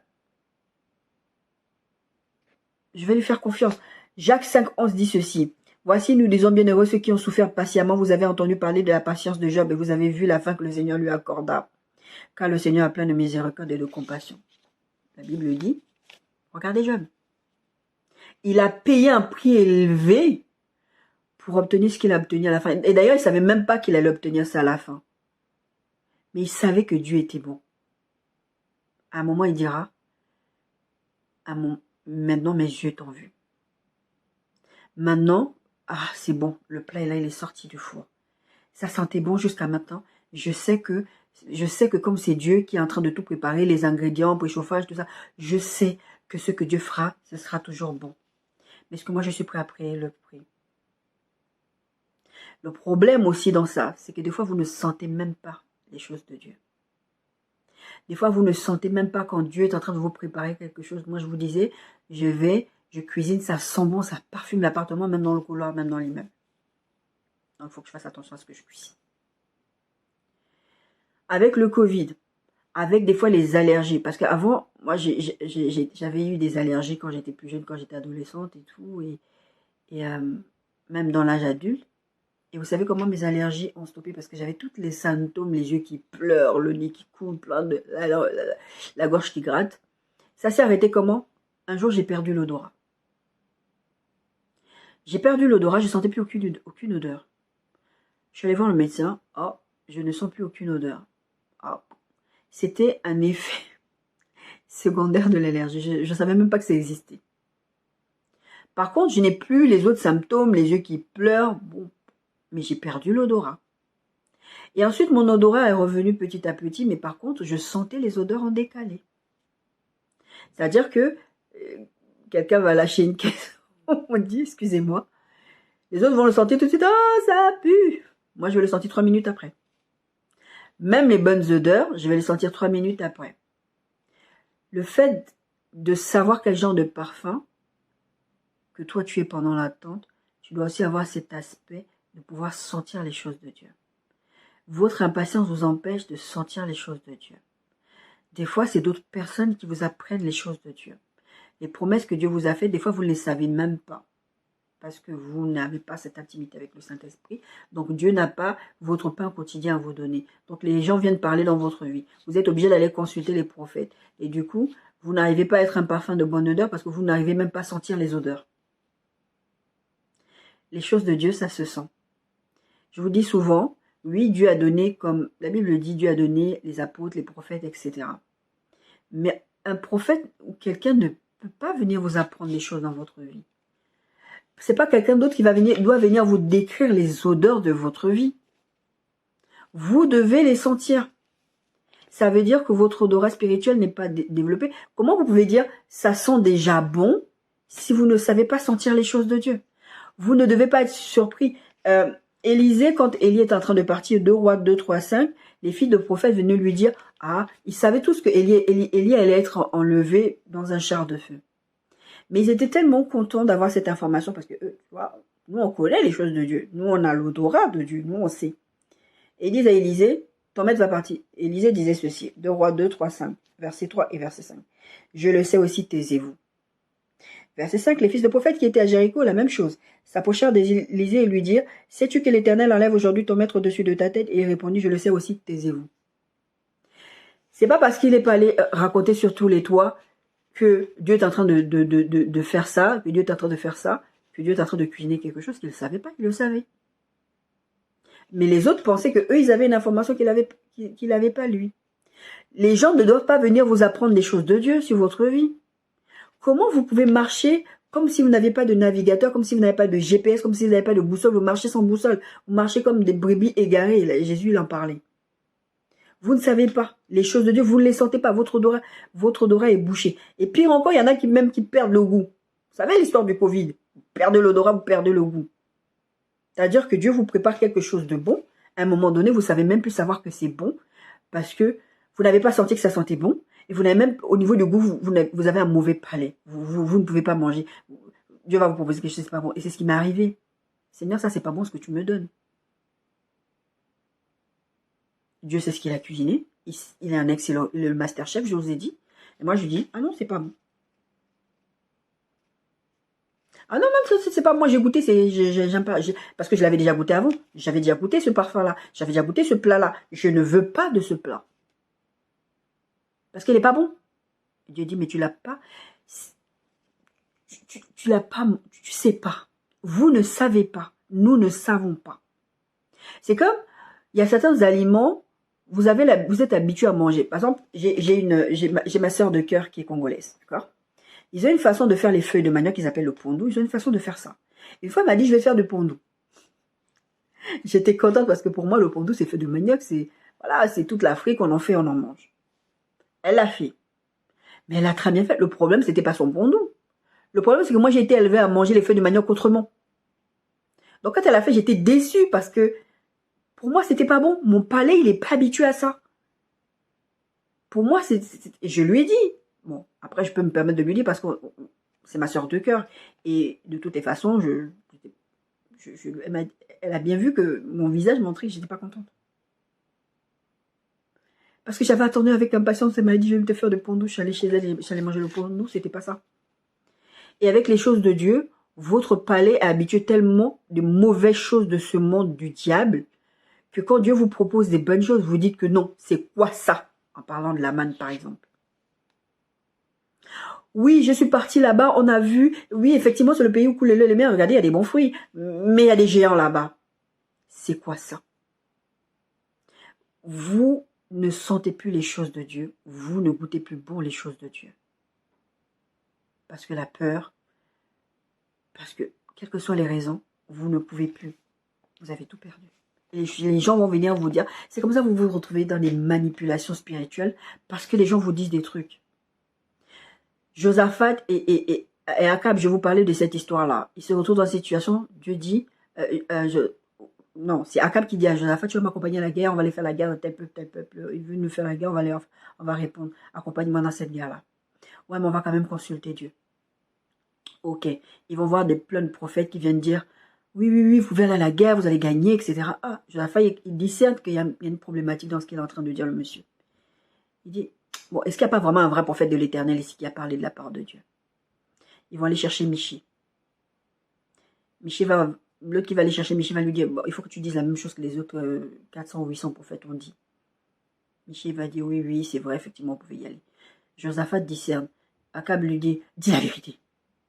vais lui faire confiance. Jacques 5,11 dit ceci. Voici, nous disons bienheureux ceux qui ont souffert patiemment. Vous avez entendu parler de la patience de Job et vous avez vu la fin que le Seigneur lui accorda. Car le Seigneur a plein de miséricorde et de compassion. La Bible dit, regardez Job. Il a payé un prix élevé pour obtenir ce qu'il a obtenu à la fin. Et d'ailleurs, il ne savait même pas qu'il allait obtenir ça à la fin. Mais il savait que Dieu était bon. À un moment, il dira, maintenant mes yeux t'ont vu. Maintenant, c'est bon, le plat là, il est sorti du four. Ça sentait bon jusqu'à maintenant. Je sais que comme c'est Dieu qui est en train de tout préparer, les ingrédients, préchauffage, tout ça, je sais que ce que Dieu fera, ce sera toujours bon. Mais est-ce que moi, je suis prêt à payer le prix? Le problème aussi dans ça, c'est que des fois, vous ne sentez même pas les choses de Dieu. Des fois, vous ne sentez même pas quand Dieu est en train de vous préparer quelque chose. Moi, je vous disais, je cuisine, ça sent bon, ça parfume l'appartement, même dans le couloir, même dans l'immeuble. Donc, il faut que je fasse attention à ce que je cuisine. Avec le Covid, avec des fois les allergies, parce qu'avant, moi, j'avais eu des allergies quand j'étais plus jeune, quand j'étais adolescente et tout, et même dans l'âge adulte. Et vous savez comment mes allergies ont stoppé? Parce que j'avais tous les symptômes, les yeux qui pleurent, le nez qui coule, la gorge qui gratte. Ça s'est arrêté comment? Un jour, j'ai perdu l'odorat. J'ai perdu l'odorat, je ne sentais plus aucune odeur. Je suis allée voir le médecin. Oh, je ne sens plus aucune odeur. Oh. C'était un effet secondaire de l'allergie. Je ne savais même pas que ça existait. Par contre, je n'ai plus les autres symptômes, les yeux qui pleurent. Bon, mais j'ai perdu l'odorat. Et ensuite, mon odorat est revenu petit à petit, mais par contre, je sentais les odeurs en décalé. C'est-à-dire que quelqu'un va lâcher une caisse, on dit, excusez-moi. Les autres vont le sentir tout de suite, oh, ça pue. Moi, je vais le sentir 3 minutes après. Même les bonnes odeurs, je vais les sentir 3 minutes après. Le fait de savoir quel genre de parfum que toi, tu es pendant l'attente, tu dois aussi avoir cet aspect de pouvoir sentir les choses de Dieu. Votre impatience vous empêche de sentir les choses de Dieu. Des fois, c'est d'autres personnes qui vous apprennent les choses de Dieu. Les promesses que Dieu vous a faites, des fois, vous ne les savez même pas. Parce que vous n'avez pas cette intimité avec le Saint-Esprit. Donc, Dieu n'a pas votre pain quotidien à vous donner. Donc, les gens viennent parler dans votre vie. Vous êtes obligé d'aller consulter les prophètes. Et du coup, vous n'arrivez pas à être un parfum de bonne odeur parce que vous n'arrivez même pas à sentir les odeurs. Les choses de Dieu, ça se sent. Je vous dis souvent, oui, Dieu a donné, comme la Bible dit, Dieu a donné les apôtres, les prophètes, etc. Mais un prophète ou quelqu'un ne peut pas venir vous apprendre des choses dans votre vie. C'est pas quelqu'un d'autre qui doit venir vous décrire les odeurs de votre vie. Vous devez les sentir. Ça veut dire que votre odorat spirituel n'est pas développé. Comment vous pouvez dire ça sent déjà bon si vous ne savez pas sentir les choses de Dieu? Vous ne devez pas être surpris. Élisée, quand Élie est en train de partir, 2 Rois 2, 3, 5, les filles de prophètes venaient lui dire, ah, ils savaient tous que Élie allait être enlevé dans un char de feu. Mais ils étaient tellement contents d'avoir cette information parce que eux, tu vois, nous on connaît les choses de Dieu. Nous on a l'odorat de Dieu, nous on sait. Et ils disent à Élisée, ton maître va partir. Élisée disait ceci, 2 Rois 2, 3, 5, verset 3 et verset 5. Je le sais aussi, taisez-vous. Verset 5, les fils de prophètes qui étaient à Jéricho, la même chose, s'approchèrent d'Élisée et lui dirent, sais-tu que l'Éternel enlève aujourd'hui ton maître au-dessus de ta tête? Et il répondit, je le sais aussi, taisez-vous. C'est pas parce qu'il n'est pas allé raconter sur tous les toits que Dieu est en train de faire ça, que Dieu est en train de faire ça, que Dieu est en train de cuisiner quelque chose qu'il ne savait pas, il le savait. Mais les autres pensaient que eux, ils avaient une information qu'il n'avait pas lui. Les gens ne doivent pas venir vous apprendre des choses de Dieu sur votre vie. Comment vous pouvez marcher comme si vous n'avez pas de navigateur, comme si vous n'avez pas de GPS, comme si vous n'avez pas de boussole, vous marchez sans boussole, vous marchez comme des brebis égarées, Jésus il en parlait. Vous ne savez pas les choses de Dieu, vous ne les sentez pas, votre odorat est bouché. Et pire encore, il y en a qui perdent le goût. Vous savez l'histoire du Covid, vous perdez l'odorat, vous perdez le goût. C'est-à-dire que Dieu vous prépare quelque chose de bon, à un moment donné, vous savez même plus savoir que c'est bon, parce que vous n'avez pas senti que ça sentait bon, et vous n'avez même, au niveau du goût, vous avez un mauvais palais. Vous ne pouvez pas manger. Dieu va vous proposer quelque chose, c'est pas bon. Et c'est ce qui m'est arrivé. Seigneur, ça c'est pas bon ce que tu me donnes. Dieu sait ce qu'il a cuisiné. Il est un excellent, le master chef, je vous ai dit. Et moi je lui dis, ah non, c'est pas bon. Ah non, non, c'est pas moi, j'ai goûté, j'aime pas, parce que je l'avais déjà goûté avant. J'avais déjà goûté ce parfum-là. J'avais déjà goûté ce plat-là. Je ne veux pas de ce plat. Parce qu'il n'est pas bon. Dieu dit, mais tu l'as pas. Tu l'as pas, tu sais pas. Vous ne savez pas. Nous ne savons pas. C'est comme, il y a certains aliments, vous êtes habitué à manger. Par exemple, j'ai ma sœur de cœur qui est congolaise, d'accord? Ils ont une façon de faire les feuilles de manioc qu'ils appellent le pondou. Ils ont une façon de faire ça. Une fois, elle m'a dit, je vais faire du pondou. J'étais contente parce que pour moi, le pondou, c'est fait de manioc. Voilà, c'est toute l'Afrique, on en fait, on en mange. Elle l'a fait. Mais elle a très bien fait. Le problème, c'était pas son pondou. Le problème, c'est que moi, j'ai été élevée à manger les feuilles de manioc autrement. Donc, quand elle a fait, j'étais déçue parce que pour moi, c'était pas bon. Mon palais, il est pas habitué à ça. Pour moi, je lui ai dit. Bon, après, je peux me permettre de lui dire parce que c'est ma soeur de cœur. Et de toutes les façons, elle a bien vu que mon visage montrait que j'étais pas contente. Parce que j'avais attendu avec impatience, elle m'a dit, je vais te faire de pondou. Je suis allée chez elle, j'allais manger le pondou, c'était pas ça. Et avec les choses de Dieu, votre palais est habitué tellement de mauvaises choses de ce monde du diable, que quand Dieu vous propose des bonnes choses, vous dites que non, c'est quoi ça? En parlant de la manne, par exemple. Oui, je suis partie là-bas, on a vu, oui, effectivement, c'est le pays où coule le lait et les mers, regardez, il y a des bons fruits, mais il y a des géants là-bas. C'est quoi ça? Vous ne sentez plus les choses de Dieu, vous ne goûtez plus bon les choses de Dieu. Parce que la peur, parce que, quelles que soient les raisons, vous ne pouvez plus. Vous avez tout perdu. Et les gens vont venir vous dire, c'est comme ça que vous vous retrouvez dans des manipulations spirituelles, parce que les gens vous disent des trucs. Josaphat et Akab, je vous parlais de cette histoire-là. Ils se retrouvent dans cette situation, Dieu dit, non, c'est Akab qui dit à Josaphat, tu vas m'accompagner à la guerre, on va aller faire la guerre dans tel peuple, il veut nous faire la guerre, on va répondre, accompagne-moi dans cette guerre-là. Ouais, mais on va quand même consulter Dieu. Ok, ils vont voir plein de prophètes qui viennent dire, oui, vous pouvez aller à la guerre, vous allez gagner, etc. Ah, Josaphat, il discerne qu'il y a une problématique dans ce qu'il est en train de dire, le monsieur. Il dit, bon, est-ce qu'il n'y a pas vraiment un vrai prophète de l'Éternel ici qui a parlé de la part de Dieu? Ils vont aller chercher Michi. L'autre qui va aller chercher Michi va lui dire, bon, il faut que tu dises la même chose que les autres 400 ou 800 prophètes ont dit. Michi va dire, oui, c'est vrai, effectivement, vous pouvez y aller. Josaphat discerne. Akab lui dit, dis la vérité.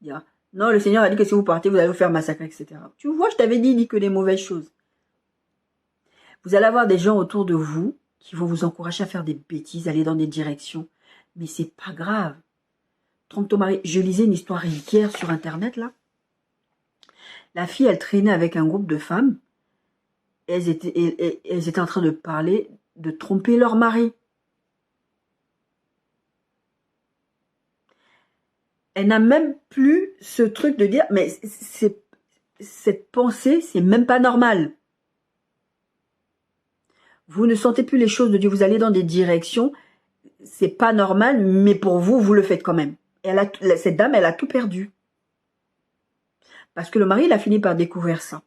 Il dira, non, le Seigneur a dit que si vous partez, vous allez vous faire massacrer, etc. Tu vois, je t'avais dit que des mauvaises choses. Vous allez avoir des gens autour de vous qui vont vous encourager à faire des bêtises, aller dans des directions. Mais c'est pas grave. Trompe ton mari. Je lisais une histoire hier sur Internet, là. La fille, elle traînait avec un groupe de femmes. Elles étaient en train de parler de tromper leur mari. Elle n'a même plus ce truc de dire, mais cette pensée, c'est même pas normal. Vous ne sentez plus les choses de Dieu, vous allez dans des directions, c'est pas normal, mais pour vous, vous le faites quand même. Et cette dame, elle a tout perdu. Parce que le mari, il a fini par découvrir ça.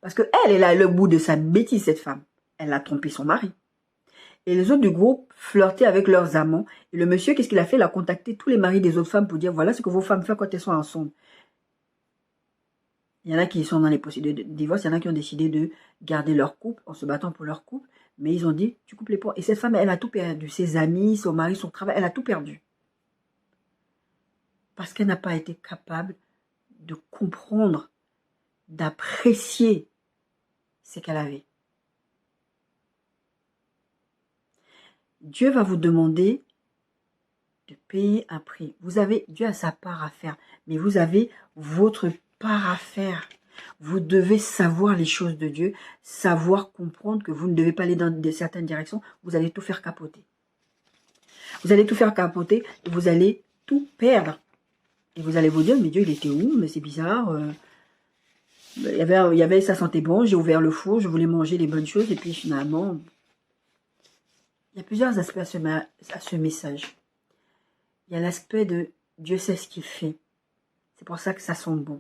Parce que elle a le bout de sa bêtise, cette femme. Elle a trompé son mari. Et les autres du groupe flirtaient avec leurs amants. Et le monsieur, qu'est-ce qu'il a fait? Il a contacté tous les maris des autres femmes pour dire, voilà ce que vos femmes font quand elles sont ensemble. Il y en a qui sont dans les procédures de divorce, il y en a qui ont décidé de garder leur couple en se battant pour leur couple. Mais ils ont dit, tu coupes les ponts. Et cette femme, elle a tout perdu. Ses amis, son mari, son travail, elle a tout perdu. Parce qu'elle n'a pas été capable de comprendre, d'apprécier ce qu'elle avait. Dieu va vous demander de payer un prix. Dieu a sa part à faire, mais vous avez votre part à faire. Vous devez savoir les choses de Dieu, savoir comprendre que vous ne devez pas aller dans certaines directions, vous allez tout faire capoter. Vous allez tout faire capoter et vous allez tout perdre. Et vous allez vous dire, mais Dieu, il était où? Mais c'est bizarre. Il y avait, ça sentait bon, j'ai ouvert le four, je voulais manger les bonnes choses, et puis finalement, il y a plusieurs aspects à ce message. Il y a l'aspect de Dieu sait ce qu'il fait. C'est pour ça que ça sent bon.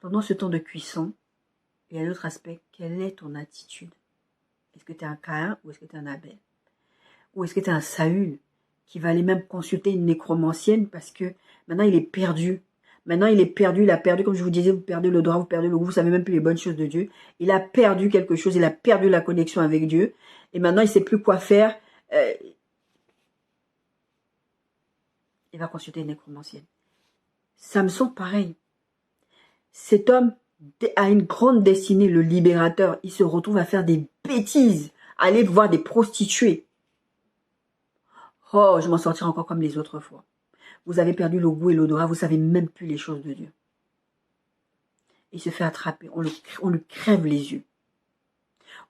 Pendant ce temps de cuisson, il y a l'autre aspect, quelle est ton attitude? Est-ce que tu es un Caïn ou est-ce que tu es un Abel? Ou est-ce que tu es un Saül qui va aller même consulter une nécromancienne parce que maintenant il est perdu. Maintenant il est perdu, il a perdu, comme je vous disais, vous perdez le droit, vous perdez le goût, vous savez même plus les bonnes choses de Dieu. Il a perdu quelque chose, il a perdu la connexion avec Dieu. Et maintenant il ne sait plus quoi faire. Il va consulter une nécromancienne. Samson, pareil. Cet homme a une grande destinée, le libérateur. Il se retrouve à faire des bêtises, à aller voir des prostituées. Oh, je m'en sortirai encore comme les autres fois. Vous avez perdu le goût et l'odorat, vous ne savez même plus les choses de Dieu. Il se fait attraper, on lui crève les yeux.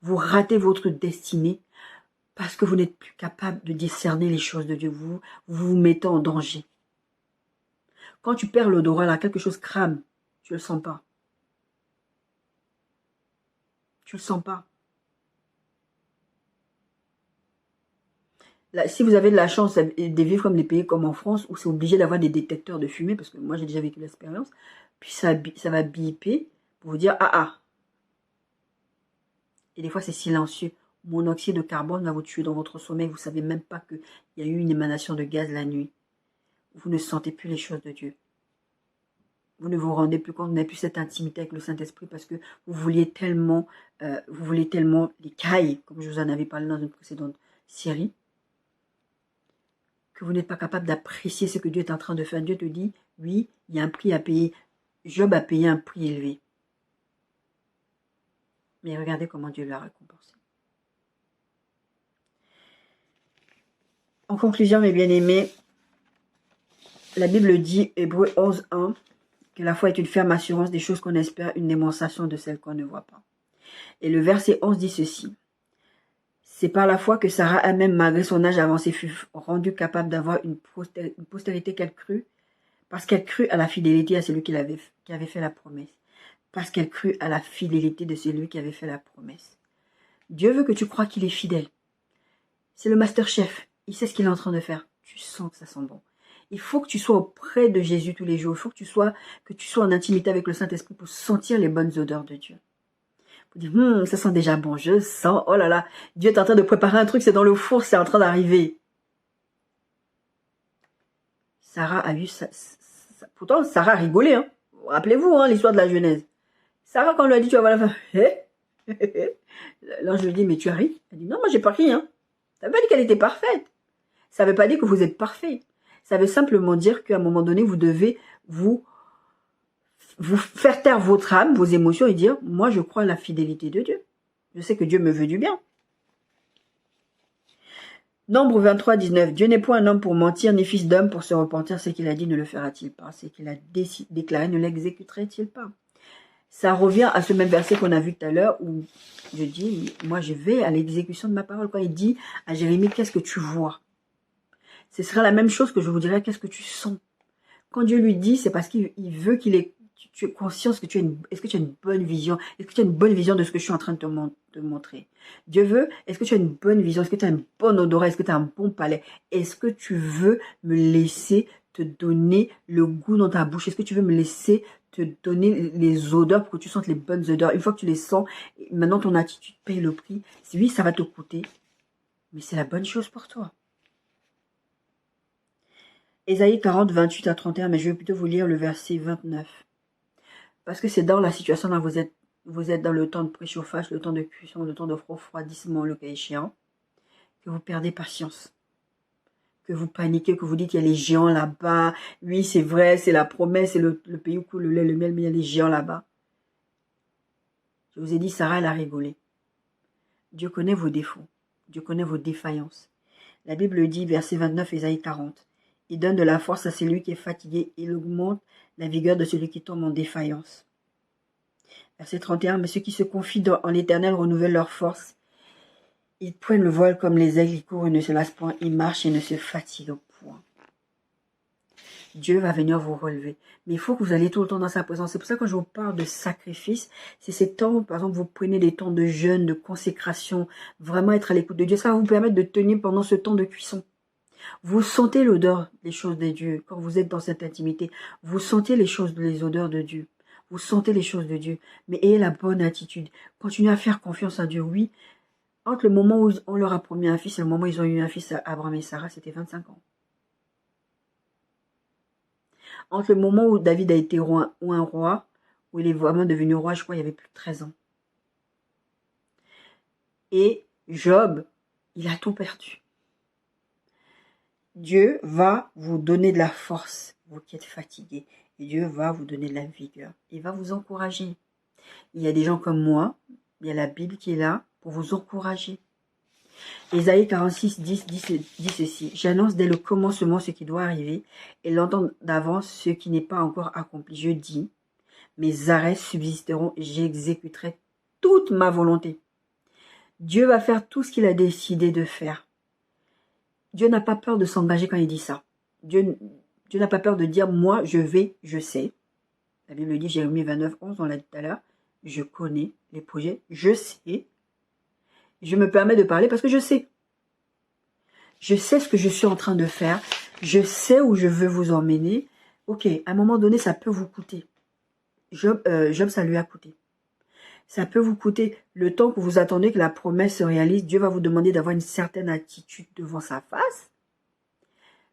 Vous ratez votre destinée parce que vous n'êtes plus capable de discerner les choses de Dieu. Vous vous mettez en danger. Quand tu perds l'odorat, là, quelque chose crame. Tu ne le sens pas. Tu ne le sens pas. Là, si vous avez de la chance de vivre comme des pays comme en France, où c'est obligé d'avoir des détecteurs de fumée, parce que moi j'ai déjà vécu l'expérience, puis ça va biper pour vous dire « Ah ah ». Et des fois c'est silencieux. Monoxyde de carbone va vous tuer dans votre sommeil. Vous ne savez même pas qu'il y a eu une émanation de gaz la nuit. Vous ne sentez plus les choses de Dieu. Vous ne vous rendez plus compte, vous n'avez plus cette intimité avec le Saint-Esprit parce que vous vouliez tellement les cailles, comme je vous en avais parlé dans une précédente série, que vous n'êtes pas capable d'apprécier ce que Dieu est en train de faire. Dieu te dit, oui, il y a un prix à payer. Job a payé un prix élevé. Mais regardez comment Dieu l'a récompensé. En conclusion, mes bien-aimés, la Bible dit, Hébreux 11:1, que la foi est une ferme assurance des choses qu'on espère, une démonstration de celles qu'on ne voit pas. Et le verset 11 dit ceci. C'est par la foi que Sarah elle-même, malgré son âge avancé, fut rendue capable d'avoir une postérité qu'elle crut, parce qu'elle crut à la fidélité à celui qui avait fait la promesse. Parce qu'elle crut à la fidélité de celui qui avait fait la promesse. Dieu veut que tu crois qu'il est fidèle. C'est le master chef. Il sait ce qu'il est en train de faire. Tu sens que ça sent bon. Il faut que tu sois auprès de Jésus tous les jours. Il faut que tu sois en intimité avec le Saint-Esprit pour sentir les bonnes odeurs de Dieu. Pour dire, ça sent déjà bon, je sens, oh là là, Dieu est en train de préparer un truc, c'est dans le four, c'est en train d'arriver. Sarah a vu ça. Pourtant, Sarah a rigolé. Hein. Rappelez-vous l'histoire de la Genèse. Sarah, quand on lui a dit, tu vas voir la fin, l'ange lui dit, mais tu as ri? Elle dit, non, moi j'ai pas ri. Hein. Ça veut pas dire qu'elle était parfaite. Ça veut pas dire que vous êtes parfait. Ça veut simplement dire qu'à un moment donné, vous devez vous faire taire votre âme, vos émotions et dire, moi je crois à la fidélité de Dieu. Je sais que Dieu me veut du bien. Nombre 23, 19. Dieu n'est point un homme pour mentir, ni fils d'homme pour se repentir. Ce qu'il a dit ne le fera-t-il pas? Ce qu'il a déclaré ne l'exécuterait-il pas? Ça revient à ce même verset qu'on a vu tout à l'heure où je dis, moi je vais à l'exécution de ma parole. Quand il dit à Jérémie, qu'est-ce que tu vois? Ce sera la même chose que je vous dirais, qu'est-ce que tu sens? Quand Dieu lui dit, c'est parce qu'il veut tu es conscience que est-ce que tu as une bonne vision? Est-ce que tu as une bonne vision de ce que je suis en train de te montrer? Dieu veut, est-ce que tu as une bonne vision? Est-ce que tu as une bonne odorat? Est-ce que tu as un bon palais? Est-ce que tu veux me laisser te donner le goût dans ta bouche? Est-ce que tu veux me laisser te donner les odeurs pour que tu sentes les bonnes odeurs? Une fois que tu les sens, maintenant ton attitude paye le prix. Oui, ça va te coûter, mais c'est la bonne chose pour toi. Ésaïe 40, 28 à 31, mais je vais plutôt vous lire le verset 29. Parce que c'est dans la situation là, vous êtes dans le temps de préchauffage, le temps de cuisson, le temps de refroidissement, le cas échéant, que vous perdez patience, que vous paniquez, que vous dites qu'il y a les géants là-bas. Oui, c'est vrai, c'est la promesse, c'est le pays où coule le lait, le miel, mais il y a les géants là-bas. Je vous ai dit, Sarah, elle a rigolé. Dieu connaît vos défauts, Dieu connaît vos défaillances. La Bible dit, verset 29, Ésaïe 40, il donne de la force à celui qui est fatigué, il augmente la vigueur de celui qui tombe en défaillance. Verset 31, mais ceux qui se confient en l'Éternel renouvellent leur force. Ils prennent le vol comme les aigles, ils courent et ne se lassent point, ils marchent et ne se fatiguent point. Dieu va venir vous relever. Mais il faut que vous alliez tout le temps dans sa présence. C'est pour ça que quand je vous parle de sacrifice, c'est ces temps, par exemple, vous prenez des temps de jeûne, de consécration, vraiment être à l'écoute de Dieu. Ça va vous permettre de tenir pendant ce temps de cuisson. Vous sentez l'odeur des choses de Dieu quand vous êtes dans cette intimité. Vous sentez les odeurs de Dieu. Vous sentez les choses de Dieu. Mais ayez la bonne attitude. Continuez à faire confiance à Dieu. Oui, entre le moment où on leur a promis un fils et le moment où ils ont eu un fils à Abraham et Sarah, c'était 25 ans. Entre le moment où David a été roi, ou un roi, où il est vraiment devenu roi, je crois, il y avait plus de 13 ans. Et Job, il a tout perdu. Dieu va vous donner de la force, vous qui êtes fatigués. Et Dieu va vous donner de la vigueur. Il va vous encourager. Il y a des gens comme moi, il y a la Bible qui est là pour vous encourager. Ésaïe 46, 10 dit ceci. J'annonce dès le commencement ce qui doit arriver et l'entendre d'avance ce qui n'est pas encore accompli. Je dis, mes arrêts subsisteront et j'exécuterai toute ma volonté. Dieu va faire tout ce qu'il a décidé de faire. Dieu n'a pas peur de s'engager quand il dit ça. Dieu n'a pas peur de dire, moi, je sais. La Bible dit, Jérémie 29, 11, on l'a dit tout à l'heure, je connais les projets, je sais. Je me permets de parler parce que je sais. Je sais ce que je suis en train de faire. Je sais où je veux vous emmener. Ok, à un moment donné, ça peut vous coûter. Job, ça lui a coûté. Ça peut vous coûter le temps que vous attendez que la promesse se réalise. Dieu va vous demander d'avoir une certaine attitude devant sa face.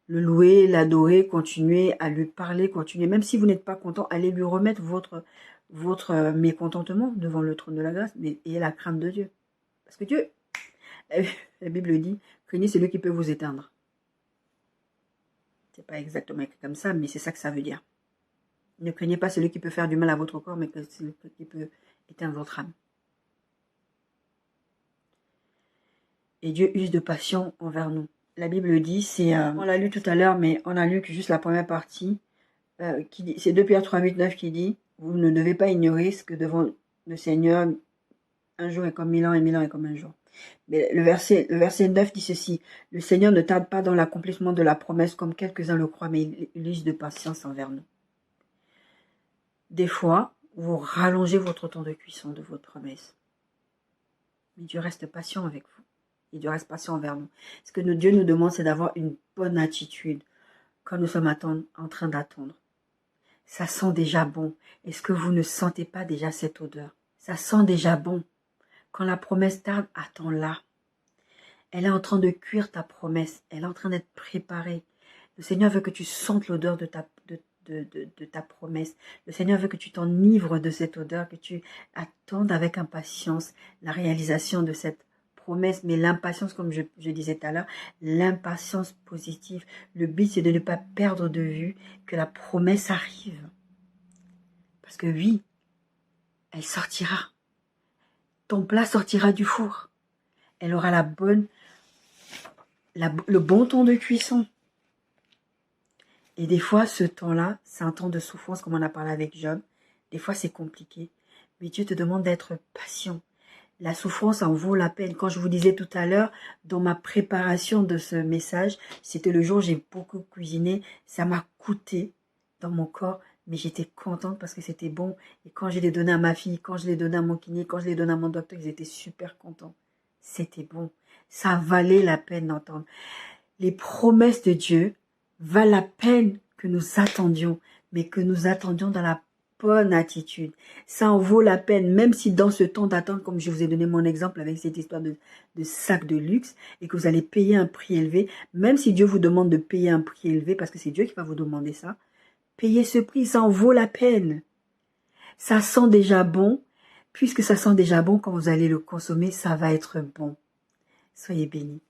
Le louer, l'adorer, continuer à lui parler, continuer. Même si vous n'êtes pas content, allez lui remettre votre mécontentement devant le trône de la grâce. Mais ayez la crainte de Dieu. Parce que Dieu, la Bible dit, craignez celui qui peut vous éteindre. C'est pas exactement écrit comme ça, mais c'est ça que ça veut dire. Ne craignez pas celui qui peut faire du mal à votre corps, mais celui qui peut éteindre votre âme. Et Dieu use de passion envers nous. La Bible dit, on l'a lu tout à l'heure, mais on a lu que juste la première partie, c'est 2 Pierre 3, 8, 9 qui dit, vous ne devez pas ignorer ce que devant le Seigneur, un jour est comme 1000 ans et 1000 ans est comme un jour. Mais le verset 9 dit ceci, le Seigneur ne tarde pas dans l'accomplissement de la promesse comme quelques-uns le croient, mais il use de patience envers nous. Des fois, vous rallongez votre temps de cuisson de votre promesse. Mais Dieu reste patient avec vous. Et Dieu reste patient envers nous. Ce que Dieu nous demande, c'est d'avoir une bonne attitude quand nous sommes en train d'attendre. Ça sent déjà bon. Est-ce que vous ne sentez pas déjà cette odeur? Ça sent déjà bon. Quand la promesse tarde, attends-la. Elle est en train de cuire ta promesse. Elle est en train d'être préparée. Le Seigneur veut que tu sentes l'odeur de ta promesse. Le Seigneur veut que tu t'enivres de cette odeur, que tu attendes avec impatience la réalisation de cette promesse. Mais l'impatience, comme je disais tout à l'heure, l'impatience positive. Le but, c'est de ne pas perdre de vue que la promesse arrive. Parce que oui, elle sortira. Ton plat sortira du four. Elle aura le bon temps de cuisson. Et des fois, ce temps-là, c'est un temps de souffrance, comme on a parlé avec Job. Des fois, c'est compliqué. Mais Dieu te demande d'être patient. La souffrance en vaut la peine. Quand je vous disais tout à l'heure, dans ma préparation de ce message, c'était le jour où j'ai beaucoup cuisiné. Ça m'a coûté dans mon corps mais j'étais contente parce que c'était bon. Et quand je l'ai donné à ma fille, quand je l'ai donné à mon kiné, quand je l'ai donné à mon docteur, ils étaient super contents. C'était bon. Ça valait la peine d'entendre. Les promesses de Dieu valent la peine que nous attendions, mais que nous attendions dans la bonne attitude. Ça en vaut la peine, même si dans ce temps d'attente, comme je vous ai donné mon exemple avec cette histoire de sac de luxe, et que vous allez payer un prix élevé, même si Dieu vous demande de payer un prix élevé, parce que c'est Dieu qui va vous demander ça, payez ce prix, ça en vaut la peine. Ça sent déjà bon, puisque ça sent déjà bon, quand vous allez le consommer, ça va être bon. Soyez bénis.